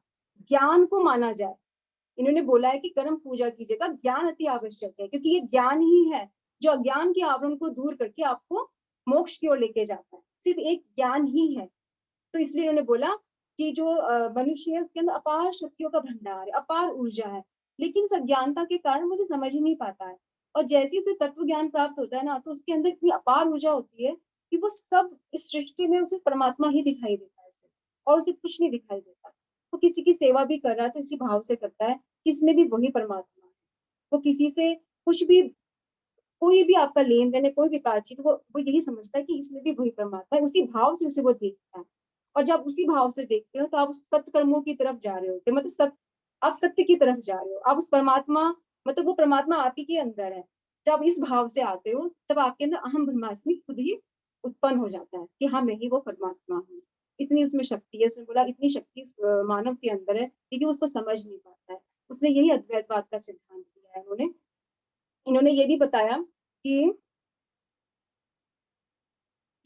ज्ञान को माना जाए। इन्होंने बोला है कि कर्म पूजा की जगह ज्ञान अति आवश्यक है, क्योंकि ये ज्ञान ही है जो अज्ञान के आवरण को दूर करके आपको मोक्ष की ओर लेके जाता है, सिर्फ एक ज्ञान ही है। तो इसलिए इन्होंने बोला कि जो मनुष्य है उसके अंदर अपार शक्तियों का भंडार है, अपार ऊर्जा है, लेकिन इस अज्ञानता के कारण मुझे समझ ही नहीं पाता है। और जैसे ही उसे तत्व ज्ञान प्राप्त होता है ना, तो उसके अंदर इतनी अपार ऊर्जा होती है कि वो सब इस सृष्टि में उसे परमात्मा ही दिखाई देता है सिर्फ, और उसे कुछ नहीं दिखाई देता। वो किसी की सेवा भी कर रहा है तो इसी भाव से करता है कि इसमें भी वही परमात्मा है। वो किसी से कुछ भी, कोई भी आपका लेन देन है, कोई भी बातचीत, वो यही समझता है कि इसमें भी वही परमात्मा है, उसी भाव से उसे वो देखता है। और जब उसी भाव से देखते हो तो आप सत्कर्मों की तरफ जा रहे होते, मतलब आप सत्य की तरफ जा रहे हो, आप उस परमात्मा, मतलब वो परमात्मा आप ही के अंदर है। जब इस भाव से आते हो तब आपके अंदर अहम ब्रह्मास्मि खुद ही उत्पन्न हो जाता है कि हाँ मैं ही वो परमात्मा हूँ। इतनी उसमें शक्ति है, उसने बोला इतनी शक्ति इस मानव के अंदर है, लेकिन उसको समझ नहीं पाता है। उसने यही अद्वैतवाद का सिद्धांत दिया है। इन्होंने ये भी बताया कि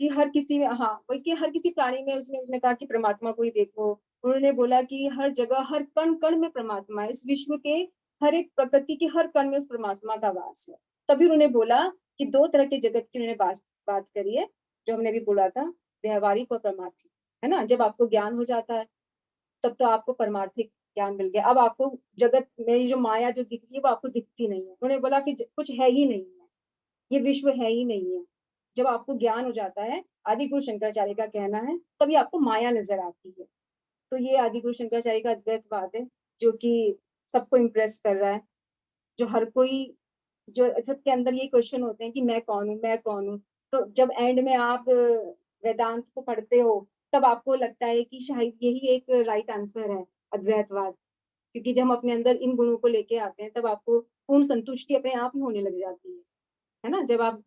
हर किसी में, हाँ वही कि हर किसी प्राणी में उसने कहा कि परमात्मा को ही देखो। उन्होंने बोला कि हर जगह हर कण कण में परमात्मा है, इस विश्व के हर एक प्रकृति के हर कण में उस परमात्मा का वास है। तभी उन्होंने बोला कि दो तरह के जगत की उन्होंने बात करी है, जो हमने भी बोला था, व्यवहारिक और परमार्थिक, है ना। जब आपको ज्ञान हो जाता है तब तो आपको परमार्थिक ज्ञान मिल गया, अब आपको जगत में जो माया जो दिख रही है वो आपको दिखती नहीं है। उन्होंने बोला कि कुछ है ही नहीं है, ये विश्व है ही नहीं है। जब आपको ज्ञान हो जाता है, आदि गुरु शंकराचार्य का कहना है, तभी आपको माया नजर आती है। तो ये आदि गुरु शंकराचार्य का अद्वैतवाद है जो कि सबको इम्प्रेस कर रहा है। जो हर कोई, जो सबके अंदर ये क्वेश्चन होते हैं कि मैं कौन हूँ, मैं कौन हूँ। तो जब एंड में आप वेदांत को पढ़ते हो तब आपको लगता है कि शायद यही एक राइट आंसर है, अद्वैतवाद। क्योंकि जब हम अपने अंदर इन गुणों को लेके आते हैं तब आपको पूर्ण संतुष्टि अपने आप ही होने लग जाती है ना। जब आप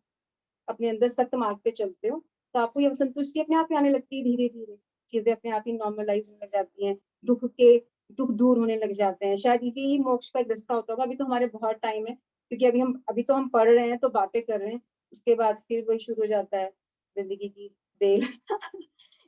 अपने अंदर सत्य मार्ग पे चलते हो तो आपको ये संतुष्टि अपने आप ही आने लगती है, धीरे धीरे चीजें अपने आप ही नॉर्मलाइज होने लग जाती हैं, दुख दूर होने लग जाते हैं। शायद इसी ही मोक्ष का एक रास्ता होता होगा। अभी तो हमारे बहुत टाइम है, क्योंकि अभी तो हम पढ़ रहे हैं तो बातें कर रहे हैं, उसके बाद फिर वही शुरू हो जाता है जिंदगी की रेल।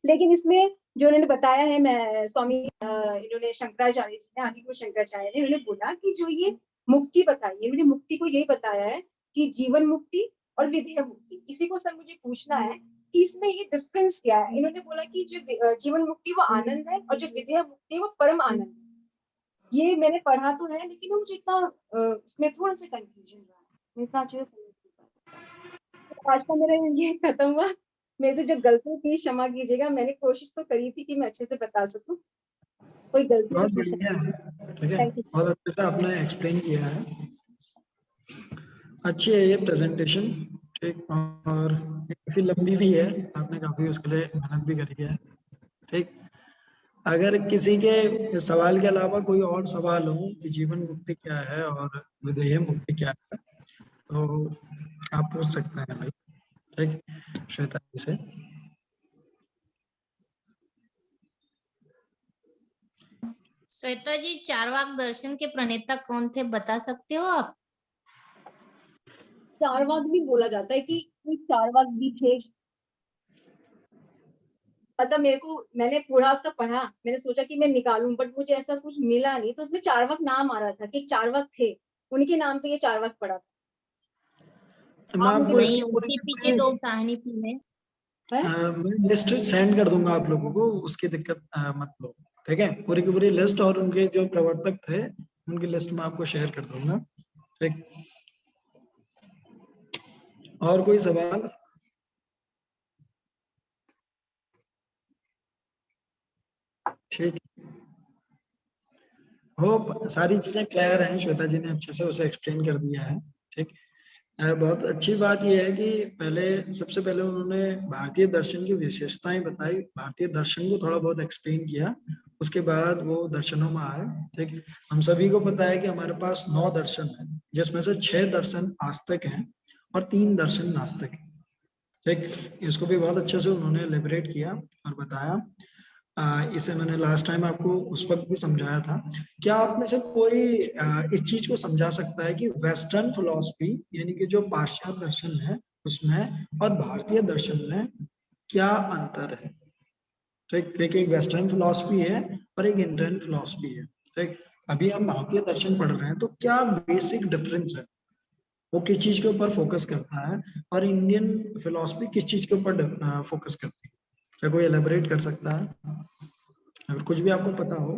लेकिन इसमें जो उन्होंने बताया है, मैं स्वामी इन्होंने शंकराचार्य जी ने, आदि गुरु शंकराचार्य ने, उन्होंने बोला कि जो ये मुक्ति बताई है, उन्होंने मुक्ति को यही बताया है कि जीवन मुक्ति और विधेय मुक्ति। किसी को सर मुझे पूछना है कि इसमें ये डिफरेंस क्या है। इन्होंने बोला कि जो जीवन मुक्ति वो आनंद है, और जो विधेय मुक्ति है वो परम आनंद है। ये मैंने पढ़ा तो है, लेकिन मुझे इतना उसमें थोड़ा सा कंफ्यूजन रहा है, मैं इतना अच्छे से समझ नहीं पाया। आज का मेरा ये खत्म हुआ। मेरे से जो गलती की क्षमा कीजिएगा, मैंने कोशिश तो करी थी कि मैं अच्छे से बता सकूं, कोई गलती बहुत तो बढ़िया है, ठीक है, थैंक यू। बहुत अच्छे से आपने एक्सप्लेन किया है। अच्छी है ये प्रेजेंटेशन, ठीक, और काफी लंबी भी है, आपने काफी उसके लिए मेहनत भी करी है, ठीक। अगर किसी के सवाल के अलावा कोई और सवाल हो कि जीवन मुक्ति क्या है और विधेय मुक्ति क्या है, तो आप पूछ सकते हैं भाई, ठीक, श्वेता जी से। श्वेता जी, चारवाक दर्शन के प्रणेता कौन थे, बता सकते हो आप? चारवाक भी बोला जाता है कि कोई चारवाक भी थे, मतलब मैंने पूरा उसका पढ़ा, मैंने सोचा कि मैं निकालूं, बट मुझे ऐसा कुछ मिला नहीं। तो उसमें चारवाक नाम आ रहा था कि चारवाक थे, उनके नाम पे ये चारवाक पड़ा था। मैं आप मुझे आपको इसकी नहीं, पूरी उसके पीछे दो कहानी थी। मैं है? मैं लिस्ट सेंड कर दूंगा आप लोगों को, उसकी दिक्कत मत लो, ठीक है, पूरी की पूरी लिस्ट और उनके जो प्रवर्तक थे उनकी लिस्ट में आपको शेयर कर दूंगा। ठीक, और कोई सवाल? ठीक, होप सारी चीजें क्लियर हैं, श्वेता जी ने अच्छे से उसे एक्सप्लेन कर दिया है। ठीक, बहुत अच्छी बात यह है कि सबसे पहले उन्होंने भारतीय दर्शन की विशेषताएं बताई, भारतीय दर्शन को थोड़ा बहुत एक्सप्लेन किया, उसके बाद वो दर्शनों में आए। ठीक, हम सभी को पता है कि हमारे पास 9 दर्शन है, जिसमें से 6 दर्शन आस्तिक हैं और 3 दर्शन नास्तिक हैं। ठीक, इसको भी बहुत अच्छे से उन्होंने एलिबरेट किया और बताया। इसे मैंने लास्ट टाइम आपको उस वक्त भी समझाया था। क्या आप में से कोई इस चीज को समझा सकता है कि वेस्टर्न फिलॉसफी यानी कि जो पाश्चात्य दर्शन है उसमें और भारतीय दर्शन में क्या अंतर है? ठीक, देखिए एक वेस्टर्न फिलॉसफी है और एक इंडियन फिलॉसफी है। ठीक, अभी हम भारतीय दर्शन पढ़ रहे हैं, तो क्या बेसिक डिफरेंस है, वो किस चीज के ऊपर फोकस करता है, और इंडियन फिलॉसफी किस चीज के ऊपर फोकस करती है? क्या कोई एलेबरेट कर सकता है अगर कुछ भी आपको पता हो?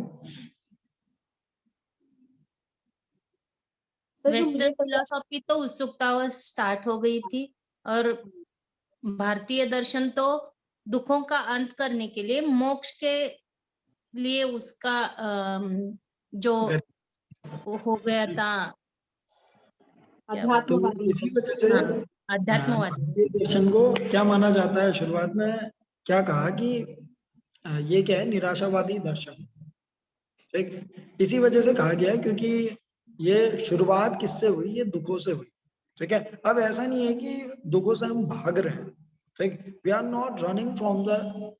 सर जो वेस्टर्न मुझे पता, फिलोसॉफी तो उत्सुकता स्टार्ट हो गई थी, और भारतीय दर्शन तो दुखों का अंत करने के लिए, मोक्ष के लिए उसका जो हो गया था, क्या बोलते तो अध्यात्मवादी। इसी वजह से हैं? हाँ, अध्यात्मवादी। भारतीय दर्शन को क्या माना जाता है? शुरुआत में क्या कहा कि ये क्या है, निराशावादी दर्शन। ठीक, इसी वजह से कहा गया है क्योंकि ये शुरुआत किससे हुई? ये दुखों से हुई। ठीक है, अब ऐसा नहीं है कि दुखों से हम भाग रहे हैं। ठीक, we are not running from the,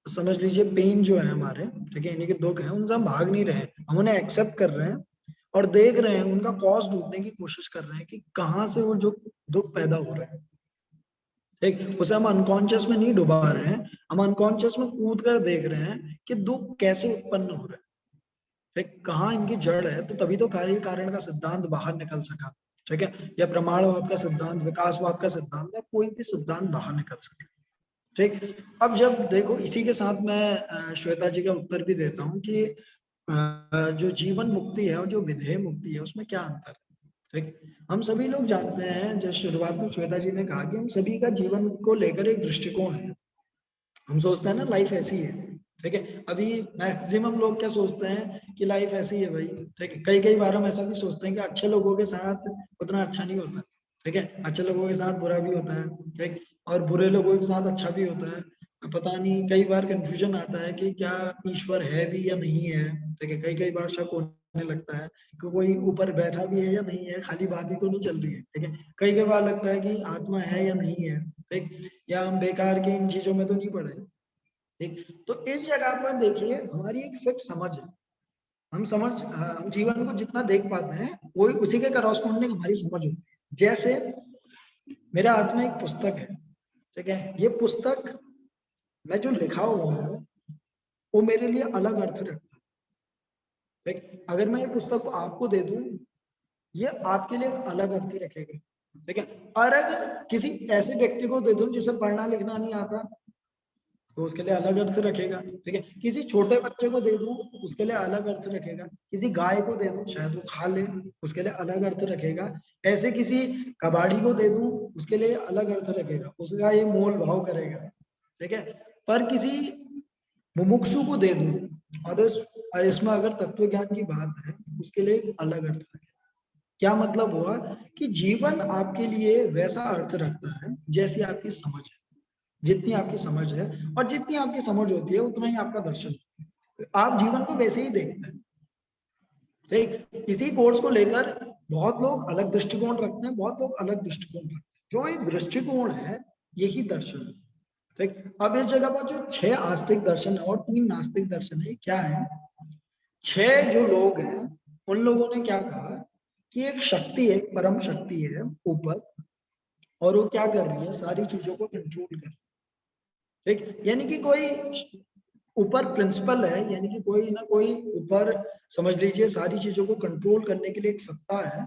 समझ लीजिए पेन जो है हमारे, ठीक है, इन्हीं के दुख हैं, उनसे हम भाग नहीं रहे हैं, हम उन्हें एक्सेप्ट कर रहे हैं और देख रहे हैं, उनका कॉज ढूंढने की कोशिश कर रहे हैं कि कहाँ से वो जो दुख पैदा हो रहे हैं। ठीक, उसे हम अनकॉन्शियस में नहीं डुबा रहे हैं, हम अनकॉन्शियस में कूद कर देख रहे हैं कि दुख कैसे उत्पन्न हो रहा है, ठीक, कहाँ इनकी जड़ है। तो तभी तो कार्य कारण का सिद्धांत बाहर निकल सका। ठीक है, या प्रमाणवाद का सिद्धांत, विकासवाद का सिद्धांत, या कोई भी सिद्धांत बाहर निकल सके। ठीक, अब जब देखो इसी के साथ मैं श्वेता जी का उत्तर भी देता हूँ कि जो जीवन मुक्ति है और जो विधेय मुक्ति है उसमें क्या अंतर है। ठीक, हम सभी लोग जानते हैं, जैसे शुरुआत में श्वेता जी ने कहा कि हम सभी का जीवन को लेकर एक दृष्टिकोण है। हम सोचते हैं ना लाइफ ऐसी है। ठीक है, अभी मैक्सिमम लोग क्या सोचते हैं कि लाइफ ऐसी है भाई। ठीक है, कई कई बार हम ऐसा भी सोचते हैं कि अच्छे लोगों के साथ उतना अच्छा नहीं होता। ठीक है, अच्छे लोगों के साथ बुरा भी होता है। ठीक, और बुरे लोगों के साथ अच्छा भी होता है। पता नहीं, कई बार कंफ्यूजन आता है कि क्या ईश्वर है भी या नहीं है। ठीक है, कई कई बार शक होने लगता है कि कोई ऊपर बैठा भी है या नहीं है, खाली बात ही तो नहीं चल रही है। ठीक है, कई कई बार लगता है कि आत्मा है या नहीं है। ठीक, या हम बेकार के इन चीजों में तो नहीं पड़े। ठीक, तो इस जगह पर देखिए हमारी एक फिक्स समझ है। हम जीवन को जितना देख पाते हैं वही उसी के करस्पॉन्डिंग हमारी समझ होती है। जैसे मेरे हाथ में एक पुस्तक है। ठीक है, ये पुस्तक में जो लिखा हुआ है वो मेरे लिए अलग अर्थ रखता है। ठीक, अगर मैं ये पुस्तक को आपको दे दूं, ये आपके लिए एक अलग अर्थ ही रखेगा। ठीक है, और अगर किसी ऐसे व्यक्ति को दे दूं जिसे पढ़ना लिखना नहीं आता, तो उसके लिए अलग अर्थ रखेगा। ठीक है, किसी छोटे बच्चे को दे दूं, उसके लिए अलग अर्थ रखेगा। किसी गाय को दे दूं, शायद वो खा ले, उसके लिए अलग अर्थ रखेगा। ऐसे किसी कबाड़ी को दे दूं, उसके लिए अलग अर्थ रखेगा, उसका ये मोल भाव करेगा। ठीक है, पर किसी मुमुक्षु को दे दूं और इसमें अगर तत्व ज्ञान की बात है, उसके लिए एक अलग अर्थ रखेगा। क्या मतलब हुआ कि जीवन आपके लिए वैसा अर्थ रखता है जैसी आपकी समझ है। जितनी आपकी समझ है और जितनी आपकी समझ होती है उतना ही आपका दर्शन है। आप जीवन को वैसे ही देखते हैं। ठीक, इसी कोर्स को लेकर बहुत लोग अलग दृष्टिकोण रखते हैं, बहुत लोग अलग दृष्टिकोण रखते हैं। जो एक दृष्टिकोण है यही दर्शन है। ठीक, अब इस जगह पर जो 6 आस्तिक दर्शन और 3 नास्तिक दर्शन है, क्या है? 6 जो लोग हैं उन लोगों ने क्या कहा कि एक शक्ति है, परम शक्ति है ऊपर, और वो क्या कर रही है, सारी चीजों को कंट्रोल कर रही है। ठीक, यानी कि कोई ऊपर प्रिंसिपल है, यानी कि कोई ना कोई ऊपर, समझ लीजिए सारी चीजों को कंट्रोल करने के लिए एक सत्ता है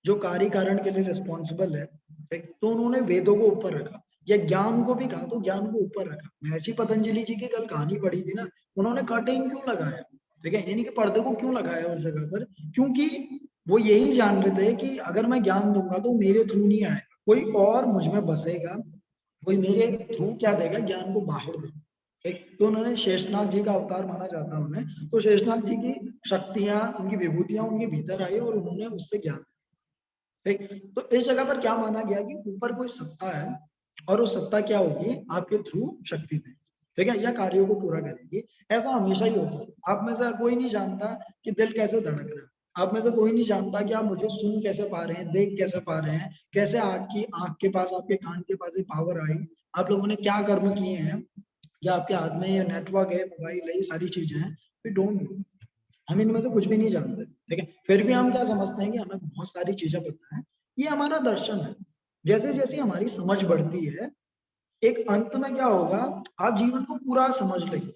जो कार्य कारण के लिए रिस्पॉन्सिबल है। ठीक, तो उन्होंने वेदों को ऊपर रखा। या ज्ञान को भी कहा तो ज्ञान को ऊपर रखा। महर्षि पतंजलि जी की कल कहानी पढ़ी थी ना, उन्होंने कर्टेन क्यों लगाया, ठीक है, यानी कि पर्दे को क्यों लगाया उस जगह पर, क्योंकि वो यही जान रहे थे कि अगर मैं ज्ञान दूंगा तो मेरे थ्रू नहीं आएगा, कोई और मुझ में बसेगा, कोई मेरे थ्रू क्या देगा, ज्ञान को बाहर देगा। ठीक, तो उन्होंने शेषनाग जी का अवतार माना जाता है उन्हें, तो शेषनाग जी की शक्तियां, उनकी विभूतियां उनके भीतर आई और उन्होंने उससे ज्ञान। ठीक, तो इस जगह पर क्या माना गया कि ऊपर कोई सत्ता है और वो सत्ता क्या होगी, आपके थ्रू शक्ति देगी, ठीक है, या कार्यों को पूरा करेगी। ऐसा हमेशा ही होता है। आप में से कोई नहीं जानता कि दिल कैसे धड़क रहा है, आप में से कोई नहीं जानता कि आप मुझे सुन कैसे पा रहे हैं, देख कैसे पा रहे हैं, कैसे आपकी आंख के पास, आपके कान के पास ये पावर आई, आप लोगों ने क्या कर्म किए हैं, या आपके हाथ में ये नेटवर्क है, मोबाइल है, ये सारी चीजें हैं, वी डोंट नो, हम इनमें से कुछ भी नहीं जानते, ठीक है, फिर भी हम क्या समझते हैं कि हमें बहुत सारी चीजें पता है। ये हमारा दर्शन है। जैसे जैसे हमारी समझ बढ़ती है, एक अंत में क्या होगा, आप जीवन को पूरा समझ लेंगे,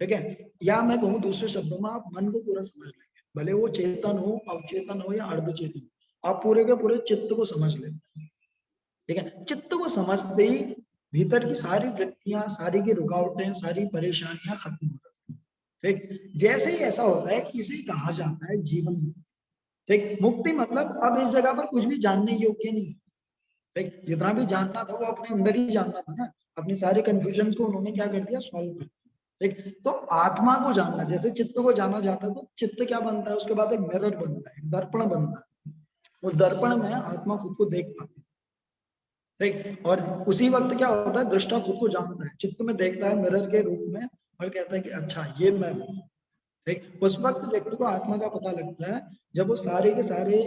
ठीक है, या मैं कहूँ दूसरे शब्दों में, आप मन को पूरा समझ लेंगे, भले वो चेतन हो, अवचेतन हो या अर्धचेतन, आप पूरे के पूरे चित्त को समझ लेंगे, ठीक है। चित्त को समझते ही भीतर की सारी वृत्तियां, सारी की रुकावटें, सारी परेशानियां खत्म हो जाती हैं, ठीक। जैसे ही ऐसा होता है, इसे कहा जाता है जीवन मुक्ति, ठीक। मुक्ति मतलब अब इस जगह पर कुछ भी जानने योग्य नहीं, ठीक, जितना भी जानना था वो अपने अंदर ही जानना था ना, अपने सारे कंफ्यूजन को उन्होंने क्या कर दिया, सॉल्व कर दिया, ठीक। तो आत्मा को जानना, जैसे चित्त को जाना जाता है, तो चित्त क्या बनता है, उसके बाद एक मिरर बनता है, दर्पण बनता है, उस दर्पण में आत्मा खुद को देख पाती है, ठीक। और उसी वक्त क्या होता है, दृष्टा खुद को जानता है, चित्त में देखता है मिरर के रूप में और कहता है कि अच्छा ये मैं हूँ, ठीक। उस वक्त व्यक्ति को आत्मा का पता लगता है, जब वो सारे के सारे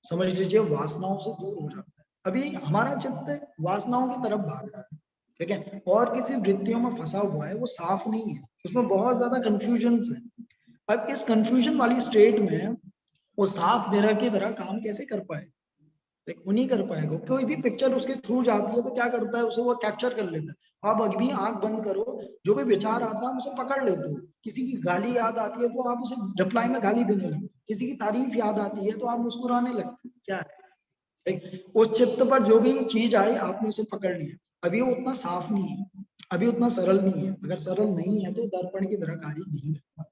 समझ लीजिए वासनाओं से दूर हो जाता है। अभी हमारा चित्त वासनाओं की तरफ भाग रहा है, ठीक है, और किसी वृत्तियों में फंसा हुआ है, वो साफ नहीं है, उसमें बहुत ज्यादा कंफ्यूजन है। अब इस कंफ्यूजन वाली स्टेट में वो साफ मिरर की तरह काम कैसे कर पाए, वो नहीं कर पाएगा। कोई भी पिक्चर उसके थ्रू जाती है तो क्या करता है, उसे वो कैप्चर कर लेता है। आप अभी आंख बंद करो, जो भी विचार आता है उसे पकड़ लेते हो। किसी की गाली याद आती है तो आप उसे रिप्लाई में गाली देने लगते, किसी की तारीफ याद आती है तो आप मुस्कुराने लगते, क्या है, उस चित्त पर जो भी चीज आई आपने उसे पकड़ लिया। अभी वो उतना साफ नहीं है, अभी उतना सरल नहीं है। अगर सरल नहीं है तो दर्पण की तरह कार्य नहीं करता।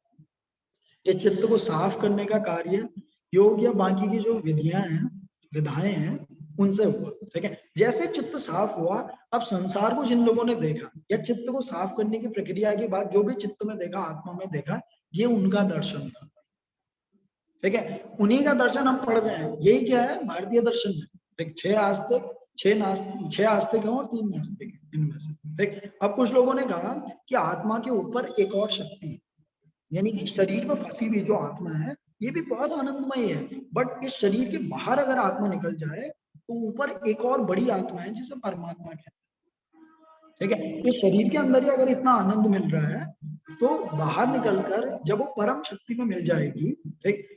इस चित्त को साफ करने का कार्य योग या बाकी की जो विधियां हैं, विधाएं हैं, उनसे हुआ, ठीक है। जैसे चित्त साफ हुआ, अब संसार को जिन लोगों ने देखा या चित्त को साफ करने की प्रक्रिया के बाद जो भी चित्त में देखा, आत्मा में देखा, ये उनका दर्शन था, ठीक है। उन्हीं का दर्शन हम पढ़ रहे हैं। यही क्या है, भारतीय दर्शन में, ठीक। 6 आस्तिक, 6 आस्तिक हैं और 3 नास्तिक हैं इनमें से, ठीक। अब कुछ लोगों ने कहा कि आत्मा के ऊपर एक और शक्ति है, यानी कि शरीर में फंसी हुई जो आत्मा है ये भी बहुत आनंदमय है, बट इस शरीर के बाहर अगर आत्मा निकल जाए तो ऊपर एक और बड़ी आत्मा है जिसे परमात्मा कहते हैं, ठीक है। इस शरीर के अंदर ही अगर इतना आनंद मिल रहा है तो बाहर निकलकर जब वो परम शक्ति में मिल जाएगी, ठीक,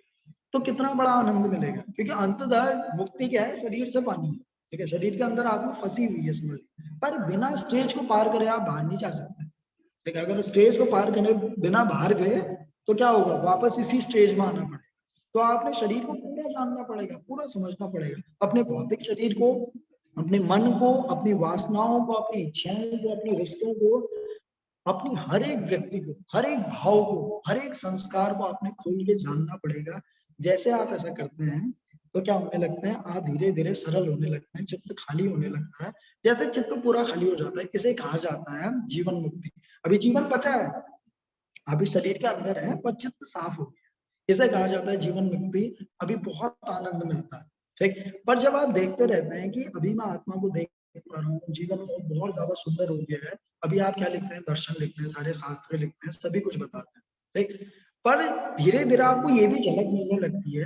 तो कितना बड़ा आनंद मिलेगा। क्योंकि अंततः मुक्ति क्या है, शरीर से पानी है, ठीक है। शरीर के अंदर आत्मा फंसी हुई है समझ, पर बिना स्टेज को पार करे आप बाहर नहीं जा सकते, ठीक है। अगर स्टेज को पार करने बिना बाहर गए तो क्या होगा, वापस इसी स्टेज में आना पड़ेगा। तो आपने शरीर को पूरा जानना पड़ेगा, पूरा समझना पड़ेगा, अपने भौतिक शरीर को, अपने मन को, अपनी वासनाओं को, अपनी इच्छाओं को, अपने रिश्तों को, अपनी हर एक व्यक्ति को, हर एक भाव को, हर एक संस्कार को आपने खोल के जानना पड़ेगा। जैसे आप ऐसा करते हैं तो क्या होने लगता है, आप धीरे धीरे सरल होने लगते हैं, चित्त खाली होने लगता है। जैसे चित्त पूरा खाली हो जाता है, इसे कहा जाता है जीवन मुक्ति। अभी जीवन बचा है, अभी शरीर के अंदर है पर चित्त साफ हो गया, इसे कहा जाता है जीवन मुक्ति। अभी बहुत आनंद मिलता है, ठीक। पर जब आप देखते रहते हैं कि अभी मैं आत्मा को देख पा रहा हूँ, जीवन बहुत ज्यादा सुंदर हो गया है, अभी आप क्या लिखते हैं, दर्शन लिखते हैं, सारे शास्त्र लिखते हैं, सभी कुछ बताते हैं, ठीक। पर धीरे धीरे आपको ये भी झलक मिलने लगती है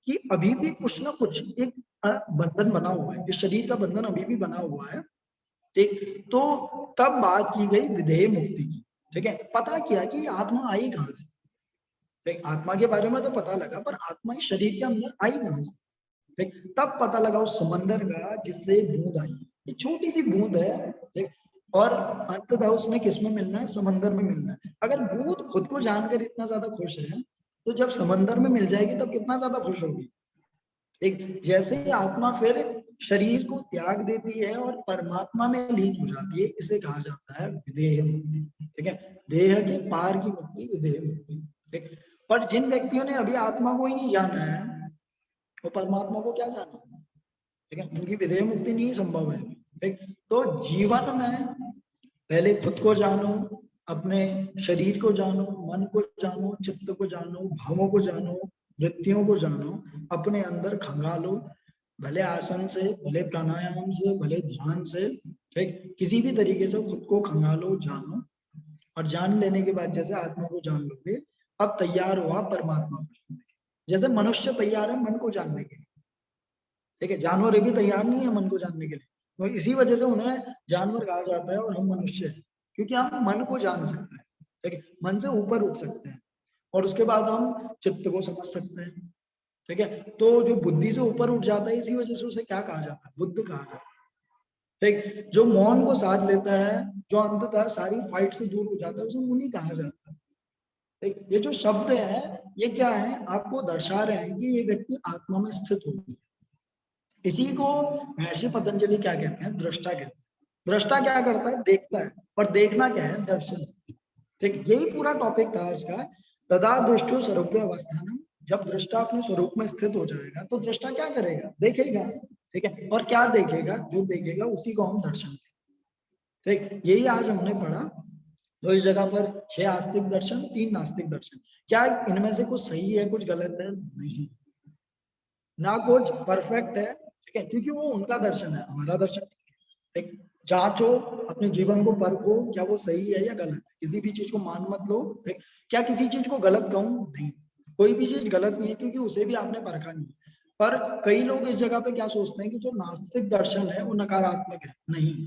कि अभी भी कुछ ना कुछ एक बंधन बना हुआ है, इस शरीर का बंधन अभी भी बना हुआ है, ठीक। तो तब बात की गई विधेय मुक्ति की, ठीक है। पता किया कि आत्मा आई कहां से, ठीक। आत्मा के बारे में तो पता लगा, पर आत्मा इस शरीर के अंदर आई कहां से, ठीक। तब पता लगा उस समंदर का जिससे बूंद आई, ये छोटी सी बूंद है, ठीक। और अंततः उसने किस में मिलना है, समंदर में मिलना है। अगर बूंद खुद को जानकर इतना ज्यादा खुश है तो जब समंदर में मिल जाएगी तब कितना ज्यादा खुश होगी, एक। जैसे ही आत्मा फिर शरीर को त्याग देती है और परमात्मा में लीन हो जाती है, इसे कहा जाता है विदेह मुक्ति। ठीक है, देह के पार की मुक्ति विदेह मुक्ति। ठीक, पर जिन व्यक्तियों ने अभी आत्मा को ही नहीं जाना है, वो परमात्मा को क्या जाना, ठीक है, उनकी विदेह मुक्ति नहीं संभव है। ठीक, तो जीवन में पहले खुद को जानो, अपने शरीर को जानो, मन को जानो, चित्त को जानो, भावों को जानो, वृत्तियों को जानो, अपने अंदर खंगालो, भले आसन से, भले प्राणायाम से, भले ध्यान से, ठीक, किसी भी तरीके से खुद को खंगालो, जानो, और जान लेने के बाद जैसे आत्मा को जान लोगे, अब तैयार हुआ परमात्मा को जानने के। जैसे मनुष्य तैयार है मन को जानने के लिए, ठीक है, जानवर भी तैयार नहीं है मन को जानने के लिए, तो इसी वजह से उन्हें जानवर कहा जाता है और हम मनुष्य हैं, क्योंकि हम मन को जान सकते हैं। ठीक है, मन से ऊपर उठ सकते हैं और उसके बाद हम चित्त को समझ सकते हैं। ठीक है, तो जो बुद्धि से ऊपर उठ जाता है, इसी वजह से उसे क्या कहा जाता है, बुद्ध कहा जाता है। ठीक, जो मौन को साध लेता है, जो अंततः सारी फाइट से दूर हो जाता है, उसे मुनि कहा जाता है। ठीक, ये जो शब्द है ये क्या है, आपको दर्शा रहे हैं कि ये व्यक्ति आत्मा में स्थित हो गया। इसी को महर्षि पतंजलि क्या कहते हैं, दृष्टा कहते हैं। दृष्टा क्या करता है, देखता है, और देखना क्या है, दर्शन। ठीक, यही पूरा टॉपिक था आज का। तदा दृष्टो स्वरूप अवस्थानम, जब दृष्टा अपने स्वरूप में स्थित हो जाएगा तो दृष्टा क्या करेगा, देखेगा। ठीक है, और क्या देखेगा, जो देखेगा उसी को हम दर्शन कहेंगे। ठीक, यही आज हमने पढ़ा। तो इस जगह पर 6 आस्तिक दर्शन, 3 नास्तिक दर्शन। क्या इनमें से कुछ सही है, कुछ गलत है? नहीं, ना कुछ परफेक्ट है। ठीक है, क्योंकि वो उनका दर्शन है, हमारा दर्शन नहीं है। ठीक, जांचो, अपने जीवन को परखो, क्या वो सही है या गलत है। किसी भी चीज को मान मत लो। ठीक, क्या किसी चीज को गलत कहूं? नहीं, कोई भी चीज गलत नहीं है, क्योंकि उसे भी आपने परखा नहीं है। पर कई लोग इस जगह पे क्या सोचते हैं कि जो नास्तिक दर्शन है वो नकारात्मक है। नहीं,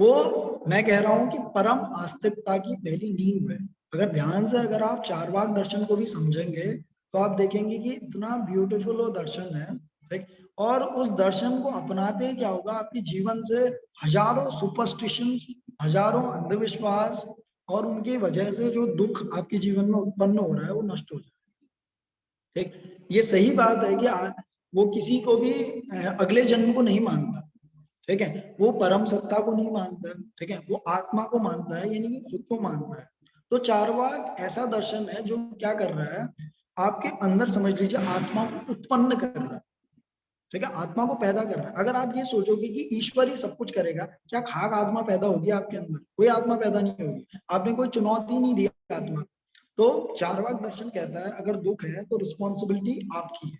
वो मैं कह रहा हूं कि परम आस्तिकता की पहली नींव है। अगर ध्यान से अगर आप चारवाक दर्शन को भी समझेंगे तो आप देखेंगे कि इतना ब्यूटीफुल वो दर्शन है। ठीक, और उस दर्शन को अपनाते ही क्या होगा, आपके जीवन से हजारों सुपरस्टिशंस, हजारों अंधविश्वास और उनकी वजह से जो दुख आपके जीवन में उत्पन्न हो रहा है वो नष्ट हो जाएगा। ठीक, ये सही बात है कि वो किसी को भी अगले जन्म को नहीं मानता। ठीक है, वो परम सत्ता को नहीं मानता। ठीक है, वो आत्मा को मानता है, यानी कि खुद को मानता है। तो चारवाक ऐसा दर्शन है जो क्या कर रहा है, आपके अंदर समझ लीजिए आत्मा को उत्पन्न कर रहा है। ठीक है, आत्मा को पैदा कर रहा है। अगर आप ये सोचोगे कि ईश्वर ही सब कुछ करेगा, क्या खाक आत्मा पैदा होगी आपके अंदर? कोई आत्मा पैदा नहीं होगी, आपने कोई चुनौती नहीं दी आत्मा। तो चारवाक दर्शन कहता है अगर दुख है तो रिस्पॉन्सिबिलिटी आपकी है,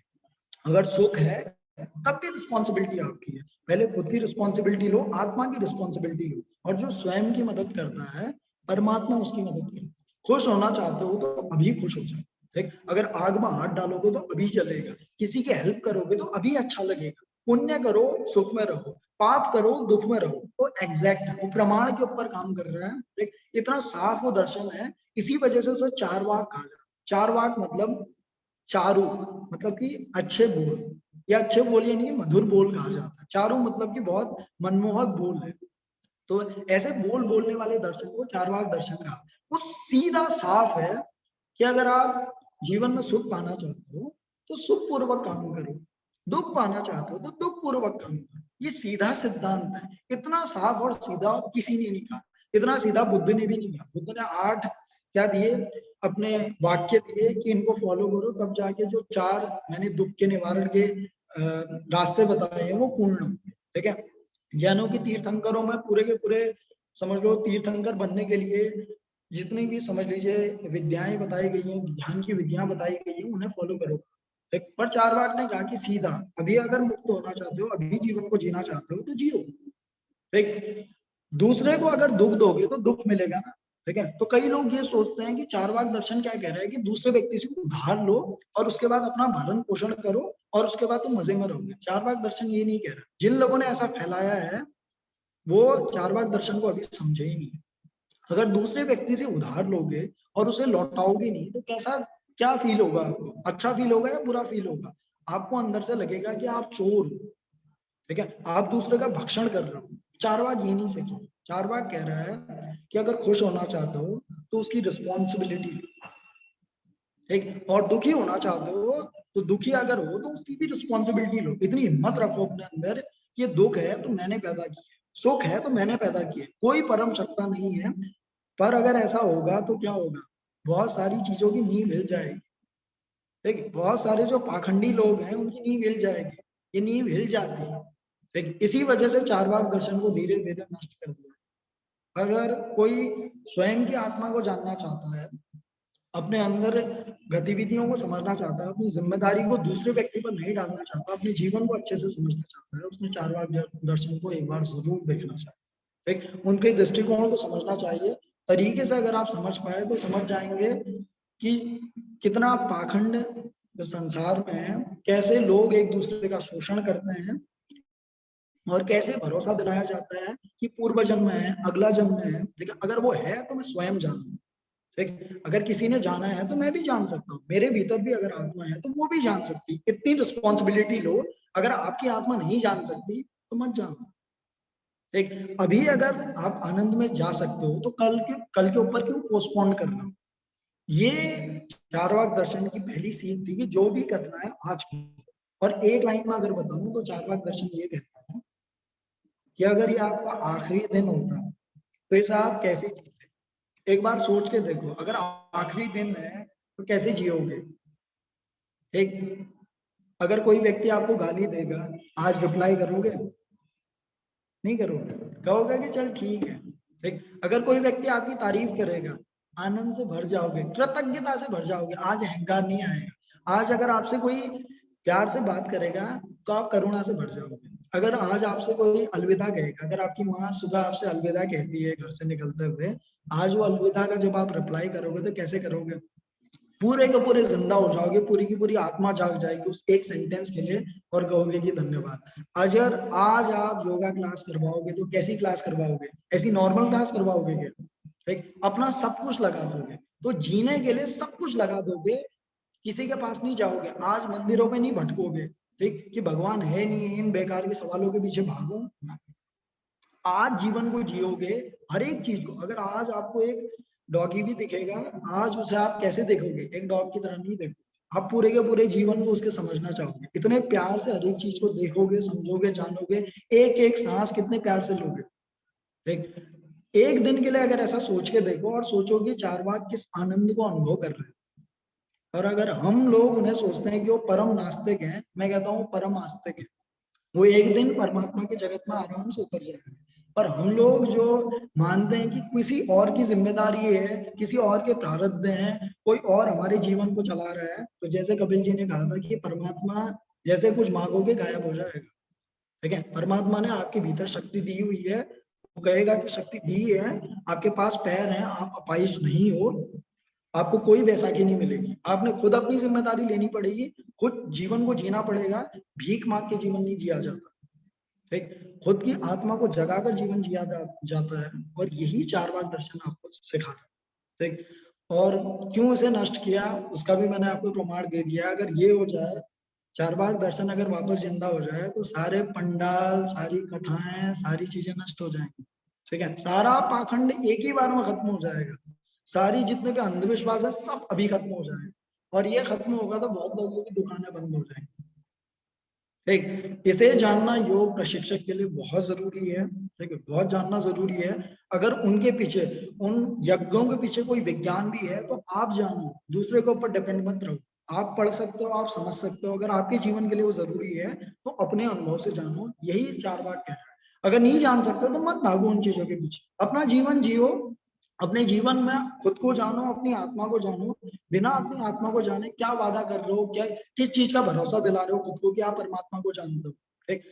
अगर सुख है तब भी रिस्पॉन्सिबिलिटी आपकी है। पहले खुद की रिस्पॉन्सिबिलिटी लो, आत्मा की रिस्पॉन्सिबिलिटी लो, और जो स्वयं की मदद करता है परमात्मा उसकी मदद करता है। खुश होना चाहते हो तो अभी खुश हो जाओ। ठीक, अगर आग में हाथ डालोगे तो अभी जलेगा, किसी की हेल्प करोगे तो अभी अच्छा लगेगा, पुण्य करो सुख में रहो, पाप करो दुख में रहो। तो एग्जैक्ट वो प्रमाण के ऊपर काम कर रहा है। ठीक, इतना साफ वो दर्शन है, इसी वजह से उसे चारवाक कहा जाता है। चारवाक मतलब चारु, मतलब कि अच्छे बोल, या अच्छे बोल यानी कि मधुर बोल कहा जाता है। चारु मतलब कि बहुत मनमोहक बोल है। तो ऐसे बोल बोलने वाले दर्शन को चारवाक दर्शन कहा। वो सीधा साफ है कि अगर आप जीवन में सुख पाना चाहते हो तो सुख पूर्वक काम करो, दुख पाना चाहते हो तो दुख पूर्वक काम करो। ये सीधा सिद्धांत है, इतना साफ और सीधा किसी ने नहीं कहा, इतना सीधा बुद्ध ने भी नहीं कहा। बुद्ध ने 8 क्या दिए, अपने वाक्य दिए कि इनको फॉलो करो, तब जाके जो 4 मैंने दुख के निवारण के रास्ते बताए हैं वो पूर्ण होंगे। ठीक है, जैनों की तीर्थंकरों में पूरे के पूरे समझ लो तीर्थंकर बनने के लिए जितनी भी समझ लीजिए विद्याएं बताई गई हैं, ध्यान की विधियां बताई गई हैं, उन्हें फॉलो करो। ठीक, पर चारवाक ने कहा कि सीधा अभी अगर मुक्त होना चाहते हो, अभी जीवन को जीना चाहते हो तो जियो। ठीक, दूसरे को अगर दुख दोगे तो दुख मिलेगा ना। ठीक है, तो कई लोग ये सोचते हैं कि चारवाक दर्शन क्या कह रहा है कि दूसरे व्यक्ति से उधार लो और उसके बाद अपना भरण पोषण करो और उसके बाद तुम मजे में रहोगे। चारवाक दर्शन ये नहीं कह रहा। जिन लोगों ने ऐसा फैलाया है वो चारवाक दर्शन को अभी समझे ही नहीं। अगर दूसरे व्यक्ति से उधार लोगे और उसे लौटाओगे नहीं तो कैसा क्या फील होगा आपको? अच्छा फील होगा या बुरा फील होगा? आपको अंदर से लगेगा कि आप चोर हो। ठीक है, आप दूसरे का भक्षण कर रहे हो। चारवाक ये नहीं सीखे। चारवाक कह रहा है कि अगर खुश होना चाहते हो तो उसकी रिस्पॉन्सिबिलिटी लो। ठीक। और दुखी होना चाहते हो तो दुखी अगर हो तो उसकी भी रिस्पॉन्सिबिलिटी लो। इतनी हिम्मत रखो अपने अंदर कि ये दुख है तो मैंने पैदा किया, सुख है तो मैंने पैदा किया, कोई परम सत्ता नहीं है। पर अगर ऐसा होगा तो क्या होगा, बहुत सारी चीजों की नींव हिल जाएगी। ठीक, बहुत सारे जो पाखंडी लोग हैं उनकी नींव हिल जाएगी, ये नींव हिल जाती है। ठीक, इसी वजह से चारवाक दर्शन को धीरे धीरे नष्ट कर दिया। अगर कोई स्वयं की आत्मा को जानना चाहता है, अपने अंदर गतिविधियों को समझना चाहता है, अपनी जिम्मेदारी को दूसरे व्यक्ति पर नहीं डालना चाहता, अपने जीवन को अच्छे से समझना चाहता है, उसने चारवाक दर्शन को एक बार जरूर देखना चाहिए। ठीक, उनके दृष्टिकोण को समझना चाहिए। तरीके से अगर आप समझ पाए तो समझ जाएंगे कि कितना पाखंड इस संसार में है, कैसे लोग एक दूसरे का शोषण करते हैं और कैसे भरोसा दिलाया जाता है कि पूर्व जन्म है, अगला जन्म है। लेकिन अगर वो है तो मैं स्वयं जानूं। ठीक, अगर किसी ने जाना है तो मैं भी जान सकता हूँ, मेरे भीतर भी अगर आत्मा है तो वो भी जान सकती। इतनी रिस्पॉन्सिबिलिटी लो। अगर आपकी आत्मा नहीं जान सकती तो मत जानो। ठीक, अभी अगर आप आनंद में जा सकते हो तो कल के ऊपर क्यों पोस्टपोन कर रहे हो। ये चारवाक दर्शन की पहली सीख थी कि जो भी करना है आज करो। और एक लाइन में अगर बताऊं तो चारवाक दर्शन ये कहता है कि अगर ये आपका आखिरी दिन होता तो इसे आप कैसे जीते। एक बार सोच के देखो, अगर आखिरी दिन है तो कैसे जियोगे। ठीक, अगर कोई व्यक्ति आपको गाली देगा, आज रिप्लाई करोगे? नहीं करोगे, कहोगे कि चल ठीक है। ठीक, अगर कोई व्यक्ति आपकी तारीफ करेगा, आनंद से भर जाओगे, कृतज्ञता से भर जाओगे, आज अहंकार नहीं आएगा। आज अगर आपसे कोई प्यार से बात करेगा तो आप करुणा से भर जाओगे। अगर आज आपसे कोई अलविदा कहेगा, अगर आपकी माँ सुबह आपसे अलविदा कहती है घर से निकलते हुए, आज वो अलविदा का जब आप रिप्लाई करोगे तो कैसे करोगे? पूरे के पूरे जिंदा हो जाओगे, पूरी की पूरी आत्मा जाग जाएगी उस एक सेंटेंस के लिए और कहोगे कि धन्यवाद। अगर आज आप योगा क्लास करवाओगे तो कैसी क्लास करवाओगे? ऐसी नॉर्मल क्लास करवाओगे क्या? ठीक, अपना सब कुछ लगा दोगे। तो जीने के लिए सब कुछ लगा दोगे, किसी के पास नहीं जाओगे, आज मंदिरों में नहीं भटकोगे। ठीक, कि भगवान है नहीं, इन बेकार के सवालों के पीछे भागो। आज जीवन को जियोगे, हर एक चीज को। अगर आज आपको एक डॉगी भी दिखेगा, आज उसे आप कैसे देखोगे? एक डॉग की तरह नहीं देखोगे, आप पूरे के पूरे जीवन को उसके समझना चाहोगे। इतने प्यार से हर एक चीज को देखोगे, समझोगे, जानोगे, एक एक सांस कितने प्यार से लोगे। ठीक, एक दिन के लिए अगर ऐसा सोच के देखो और सोचो कि चारवाक किस आनंद को अनुभव कर रहे हैं। और अगर हम लोग उन्हें सोचते हैं कि वो परम नास्तिक हैं, मैं कहता हूँ परम आस्तिक है। वो एक दिन परमात्मा के जगत में आराम से उतर जाएंगे। पर हम लोग जो मानते हैं कि किसी और की जिम्मेदारी है, किसी और के प्रारब्ध हैं, कोई और हमारे जीवन को चला रहा है, तो जैसे कपिल जी ने कहा था कि परमात्मा जैसे कुछ मांगोगे गायब हो जाएगा। ठीक है, परमात्मा ने आपके भीतर शक्ति दी हुई है, वो कहेगा कि शक्ति दी है, आपके पास पैर हैं, आप अपाहिज नहीं हो, आपको कोई वैसाखी नहीं मिलेगी। आपने खुद अपनी जिम्मेदारी लेनी पड़ेगी, खुद जीवन को जीना पड़ेगा। भीख मांग के जीवन नहीं जिया जाता। ठीक, खुद की आत्मा को जगाकर जीवन जिया जाता है। और यही चारवाक दर्शन आपको सिखा रहा है। ठीक, और क्यों इसे नष्ट किया उसका भी मैंने आपको प्रमाण दे दिया। अगर ये हो जाए, चारवाक दर्शन अगर वापस जिंदा हो जाए, तो सारे पंडाल, सारी कथाएं, सारी चीजें नष्ट हो जाएंगी। ठीक है, सारा पाखंड एक ही बार में खत्म हो जाएगा। सारी जितने भी अंधविश्वास है सब अभी खत्म हो जाएगा। और ये खत्म होगा तो बहुत लोगों की दुकानें बंद हो जाएंगी। ठीक, इसे जानना योग प्रशिक्षक के लिए बहुत जरूरी है। ठीक है, बहुत जानना जरूरी है। अगर उनके पीछे, उन यज्ञों के पीछे कोई विज्ञान भी है तो आप जानो, दूसरे के ऊपर डिपेंड मत रहो। आप पढ़ सकते हो, आप समझ सकते हो, अगर आपके जीवन के लिए वो जरूरी है तो अपने अनुभव से जानो। यही चारवाक कह रहा है। अगर नहीं जान सकते तो मत भागो उन चीजों के पीछे, अपना जीवन जियो। अपने जीवन में खुद को जानो, अपनी आत्मा को जानो। बिना अपनी आत्मा को जाने क्या वादा कर रहे हो, क्या किस चीज का भरोसा दिला रहे हो खुद को कि आप परमात्मा को जानते हो। ठीक,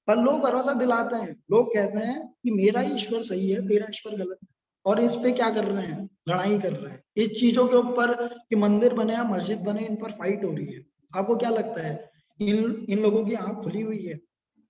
पर लोग भरोसा दिलाते हैं, लोग कहते हैं कि मेरा ईश्वर सही है, तेरा ईश्वर गलत है। और इस पे क्या कर रहे हैं? लड़ाई कर रहे हैं इस चीजों के ऊपर कि मंदिर बने या मस्जिद बने, इन पर फाइट हो रही है। आपको क्या लगता है इन लोगों की आंख खुली हुई है?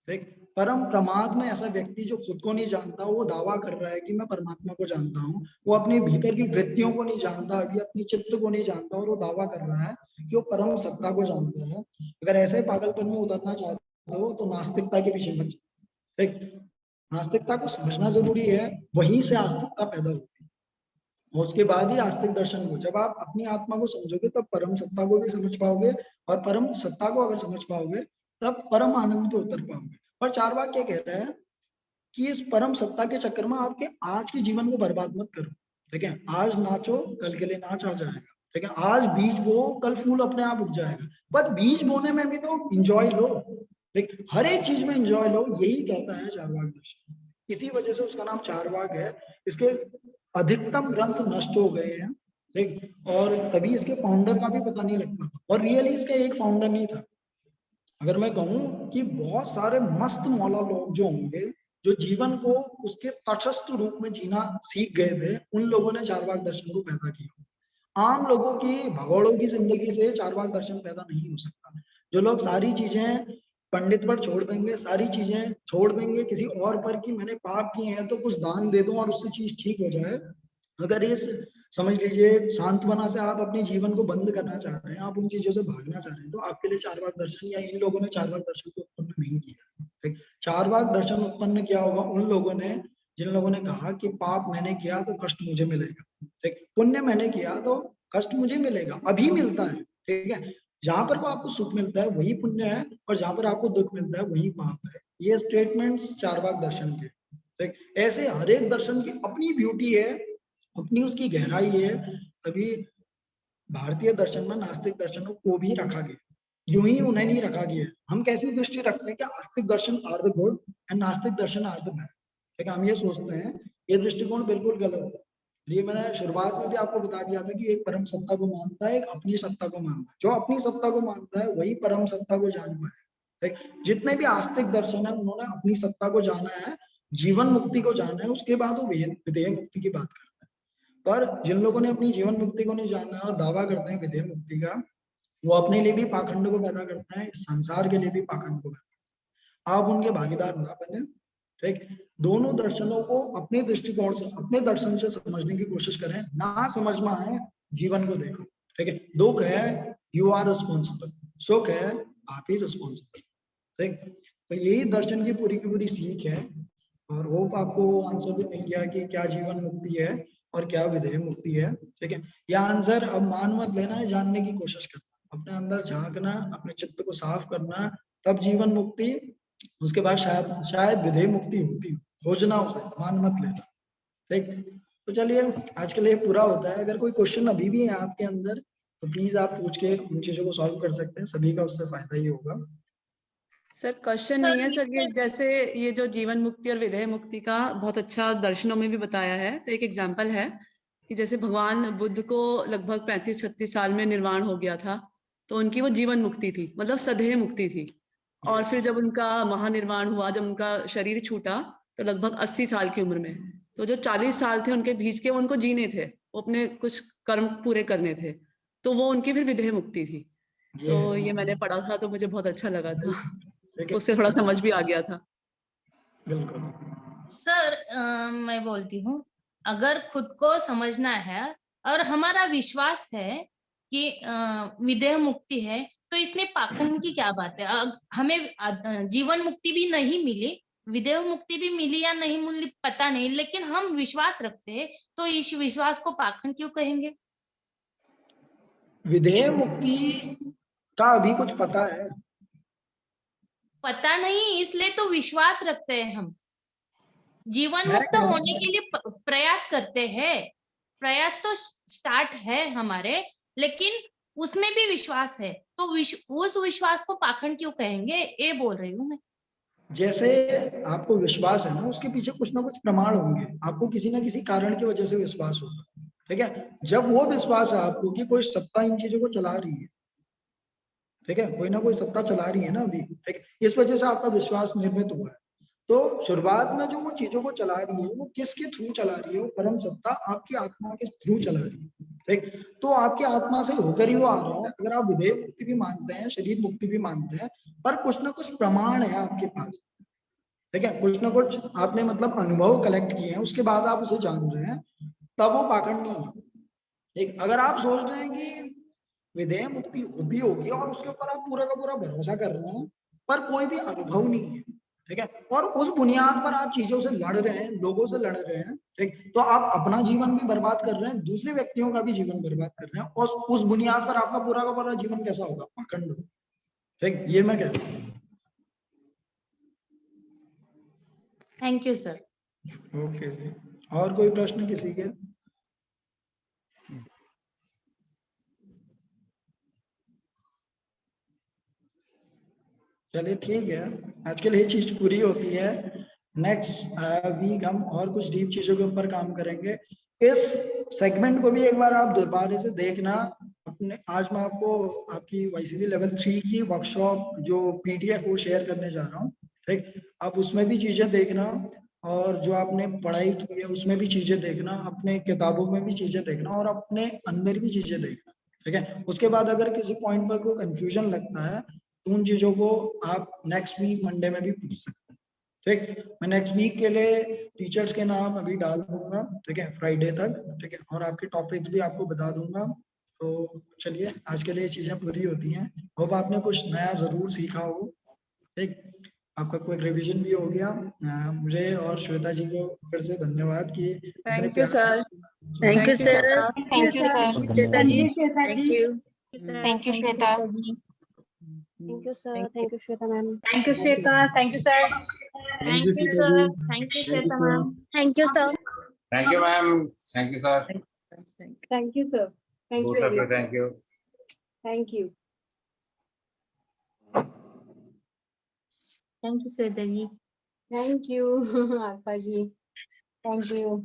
ठीक, परम प्रमाद में ऐसा व्यक्ति जो खुद को नहीं जानता, वो दावा कर रहा है कि मैं परमात्मा को जानता हूँ। वो अपने भीतर की वृत्तियों को नहीं जानता, अभी अपनी चित्त को नहीं जानता, और वो दावा कर रहा है कि वो परम सत्ता को जानता है। अगर ऐसे पागलपन में उतरना चाहते हो तो नास्तिकता के पीछे मत जाओ। ठीक, नास्तिकता को समझना जरूरी है, वहीं से आस्तिकता पैदा होती है। उसके बाद ही आस्तिक दर्शन को, जब आप अपनी आत्मा को समझोगे तब परम सत्ता को भी समझ पाओगे, और परम सत्ता को अगर समझ पाओगे तब परम आनंद पे उतर पाओगे। पर चारवाक क्या कह रहे हैं कि इस परम सत्ता के चक्कर में आपके आज के जीवन को बर्बाद मत करो। ठीक है, आज नाचो, कल के लिए नाच आ जाएगा। ठीक है, आज बीज बो, कल फूल अपने आप उग जाएगा। पर बीज बोने में भी तो इंजॉय लो, ठीक, हर एक चीज में इंजॉय लो, यही कहता है चारवाक दर्शन। इसी वजह से उसका नाम चारवाक है। इसके अधिकतम ग्रंथ नष्ट हो गए हैं, ठीक, और तभी इसके फाउंडर का भी पता नहीं लग पाता, और रियली इसका एक फाउंडर नहीं था। अगर मैं कहूं कि बहुत सारे मस्त मौला लोग जो होंगे, जो जीवन को उसके तटस्थ रूप में जीना सीख गए थे, उन लोगों ने चारवाक दर्शन को पैदा किया। आम लोगों की भगोड़ों की जिंदगी से चारवाक दर्शन पैदा नहीं हो सकता। जो लोग सारी चीजें पंडित पर छोड़ देंगे, सारी चीजें छोड़ देंगे किसी और पर, कि मैंने पाप किए हैं तो कुछ दान दे दूं और उससे चीज ठीक हो जाए, अगर इस समझ लीजिए सांत्वना से आप अपने जीवन को बंद करना चाह रहे हैं, आप उन चीजों से भागना चाह रहे हैं, तो आपके लिए चारवाक दर्शन, या इन लोगों ने चारवाक दर्शन को उत्पन्न नहीं किया। ठीक, चारवाक दर्शन उत्पन्न किया होगा उन लोगों ने जिन लोगों ने कहा कि पाप मैंने किया तो कष्ट मुझे मिलेगा, ठीक, पुण्य मैंने किया तो कष्ट मुझे मिलेगा, अभी मिलता है। ठीक है, जहां पर को आपको सुख मिलता है वही पुण्य है, और जहां पर आपको दुख मिलता है वही पाप है। ये स्टेटमेंट्स चारवाक दर्शन के। ठीक, ऐसे हर एक दर्शन की अपनी ब्यूटी है, अपनी उसकी गहराई है। तभी भारतीय दर्शन में नास्तिक दर्शनों को भी रखा गया, यूं ही उन्हें नहीं रखा गया। हम कैसी दृष्टि रखते हैं कि आस्तिक दर्शन आर द गुड एंड नास्तिक दर्शन आर द बैड। ठीक है, हम ये सोचते हैं, ये दृष्टिकोण बिल्कुल गलत है। ये मैंने शुरुआत में भी आपको बता दिया था कि एक परम सत्ता को मानता है, एक अपनी सत्ता को मानता है। जो अपनी सत्ता को मानता है वही परम सत्ता को जान पाए। ठीक, जितने भी आस्तिक दर्शन है उन्होंने अपनी सत्ता को जाना है, जीवन मुक्ति को जाना है, उसके बाद वो विधेय मुक्ति की बात करते हैं। पर जिन लोगों ने अपनी जीवन मुक्ति को नहीं जाना और दावा करते हैं विधेय मुक्ति का, वो अपने लिए भी पाखंड को पैदा करते हैं, संसार के लिए भी पाखंड को पैदा करते हैं। आप उनके भागीदार ना बने। ठीक, दोनों दर्शनों को अपने दृष्टिकोण से, अपने दर्शन से समझने की कोशिश करें। ना समझ में आए, जीवन को देखो। ठीक है, दुख है यू आर रिस्पॉन्सिबल, सुख है आप ही रिस्पॉन्सिबल। ठीक, तो यही दर्शन की पूरी सीख है। और होप आपको आंसर भी मिल गया कि क्या जीवन मुक्ति है और क्या विधेय मुक्ति है। ठीक है, यह आंसर अब मान मत लेना है, जानने की कोशिश करना, अपने अंदर झांकना, अपने चित्त को साफ करना, तब जीवन मुक्ति, उसके बाद शायद विधेय मुक्ति होती, खोजना उसे, मान मत लेना। ठीक, तो चलिए आज के लिए पूरा होता है। अगर कोई क्वेश्चन अभी भी है आपके अंदर तो प्लीज आप पूछ के उन चीजों को सॉल्व कर सकते हैं, सभी का उससे फायदा ही होगा। सर क्वेश्चन नहीं है सर, ये जैसे ये जो जीवन मुक्ति और विधेय मुक्ति का बहुत अच्छा दर्शनों में भी बताया है, तो एक एग्जांपल है कि जैसे भगवान बुद्ध को लगभग 35-36 साल में निर्वाण हो गया था, तो उनकी वो जीवन मुक्ति थी, मतलब सदेह मुक्ति थी। और फिर जब उनका महानिर्वाण हुआ, जब उनका शरीर छूटा, तो लगभग 80 साल की उम्र में, तो जो 40 साल थे उनके बीच के, वो उनको जीने थे, वो अपने कुछ कर्म पूरे करने थे, तो वो उनकी फिर विधेय मुक्ति थी। तो ये मैंने पढ़ा था तो मुझे बहुत अच्छा लगा था, उससे थोड़ा समझ भी आ गया था। बिल्कुल सर मैं बोलती हूँ, अगर खुद को समझना है और हमारा विश्वास है कि विदेह मुक्ति है, तो इसमें पाखंड की क्या बात है। हमें जीवन मुक्ति भी नहीं मिली, विदेह मुक्ति भी मिली या नहीं मिली पता नहीं, लेकिन हम विश्वास रखते हैं, तो इस विश्वास को पाखंड क्यों कहेंगे। विधेय मुक्ति का अभी कुछ पता है? पता नहीं, इसलिए तो विश्वास रखते हैं हम। जीवन मुक्त होने के लिए प्रयास करते हैं, प्रयास तो स्टार्ट है हमारे, लेकिन उसमें भी विश्वास है, तो उस विश्वास को पाखंड क्यों कहेंगे, ये बोल रही हूँ मैं। जैसे आपको विश्वास है ना, उसके पीछे कुछ ना कुछ प्रमाण होंगे, आपको किसी ना किसी कारण की वजह से विश्वास होगा। ठीक है, जब वो विश्वास है आपको कि कोई सत्ता इन चीजों को चला रही है, ठीक है, कोई ना कोई सत्ता चला रही है ना अभी, ठीक, इस वजह से आपका विश्वास निर्मित हुआ है। तो शुरुआत में जो वो चीजों को चला रही है, वो किसके थ्रू चला रही है? वो परम सत्ता आपकी आत्मा के थ्रू चला रही है। ठीक, तो आपकी आत्मा से होकर ही वो आ रहा है। अगर आप विधेय मुक्ति भी मानते हैं, शरीर मुक्ति भी मानते हैं, पर कुछ ना कुछ प्रमाण है आपके पास। ठीक है, कुछ ना कुछ आपने मतलब अनुभव कलेक्ट किए हैं, उसके बाद आप उसे जान रहे हैं, तब वो पाखंड नहीं है। ठीक, अगर आप सोच रहे हैं कि विधेय मुक्ति होती होगी और उसके ऊपर आप पूरा का पूरा भरोसा कर रहे हैं, पर कोई भी अनुभव नहीं है, ठीक है, और उस बुनियाद पर आप चीजों से लड़ रहे हैं, लोगों से लड़ रहे हैं, ठीक, तो आप अपना जीवन भी बर्बाद कर रहे हैं, दूसरे व्यक्तियों का भी जीवन बर्बाद कर रहे हैं, और उस बुनियाद पर आपका पूरा का पूरा जीवन कैसा होगा? पाखंड होगा। ठीक, ये मैं कह रहा हूँ। Thank you sir. ओके जी, और कोई प्रश्न किसी के? चलिए ठीक है, आज के लिए ये चीज पूरी होती है। नेक्स्ट वीक हम और कुछ डीप चीजों के ऊपर काम करेंगे। इस सेगमेंट को भी एक बार आप दोबारा से देखना। अपने आज मैं आपको आपकी वाईसीडी लेवल 3 की वर्कशॉप जो पीडीएफ वो शेयर करने जा रहा हूँ। ठीक, आप उसमें भी चीजें देखना, और जो आपने पढ़ाई की है उसमें भी चीजें देखना, अपने किताबों में भी चीजें देखना, और अपने अंदर भी चीजें देखना। ठीक है, उसके बाद अगर किसी पॉइंट पर कोई कंफ्यूजन लगता है तो उन चीजों को आप नेक्स्ट वीक मंडे में भी पूछ सकते हैं। ठीक, मैं नेक्स्ट वीक के लिए टीचर्स के नाम अभी डाल दूंगा, ठीक है, फ्राइडे तक। ठीक है, और आपके टॉपिक्स भी आपको बता दूंगा। तो चलिए, आज के लिए चीजें पूरी होती हैं। होप आपने कुछ नया जरूर सीखा हो। ठीक, आपका कोई रिवीजन भी हो गया। मुझे और श्वेता जी को फिर से धन्यवाद कि इतने थैंक यू प्यार sir. Thank you sir. Thank you, sir. Shweta ji, Thank thank you. Thank you, Shweta. Thank you, sir. Thank you, Shweta ma'am. Thank you, Shweta. Thank you, sir. Thank you sir. Thank you Shweta ma'am. Thank you, sir. Thank you, ma'am. Thank you, sir. Thank you, sir. Thank you, Both of you, everyone. thank you. Thank you. Thank you Shweta ji. Thank you, Arpa ji. Thank you.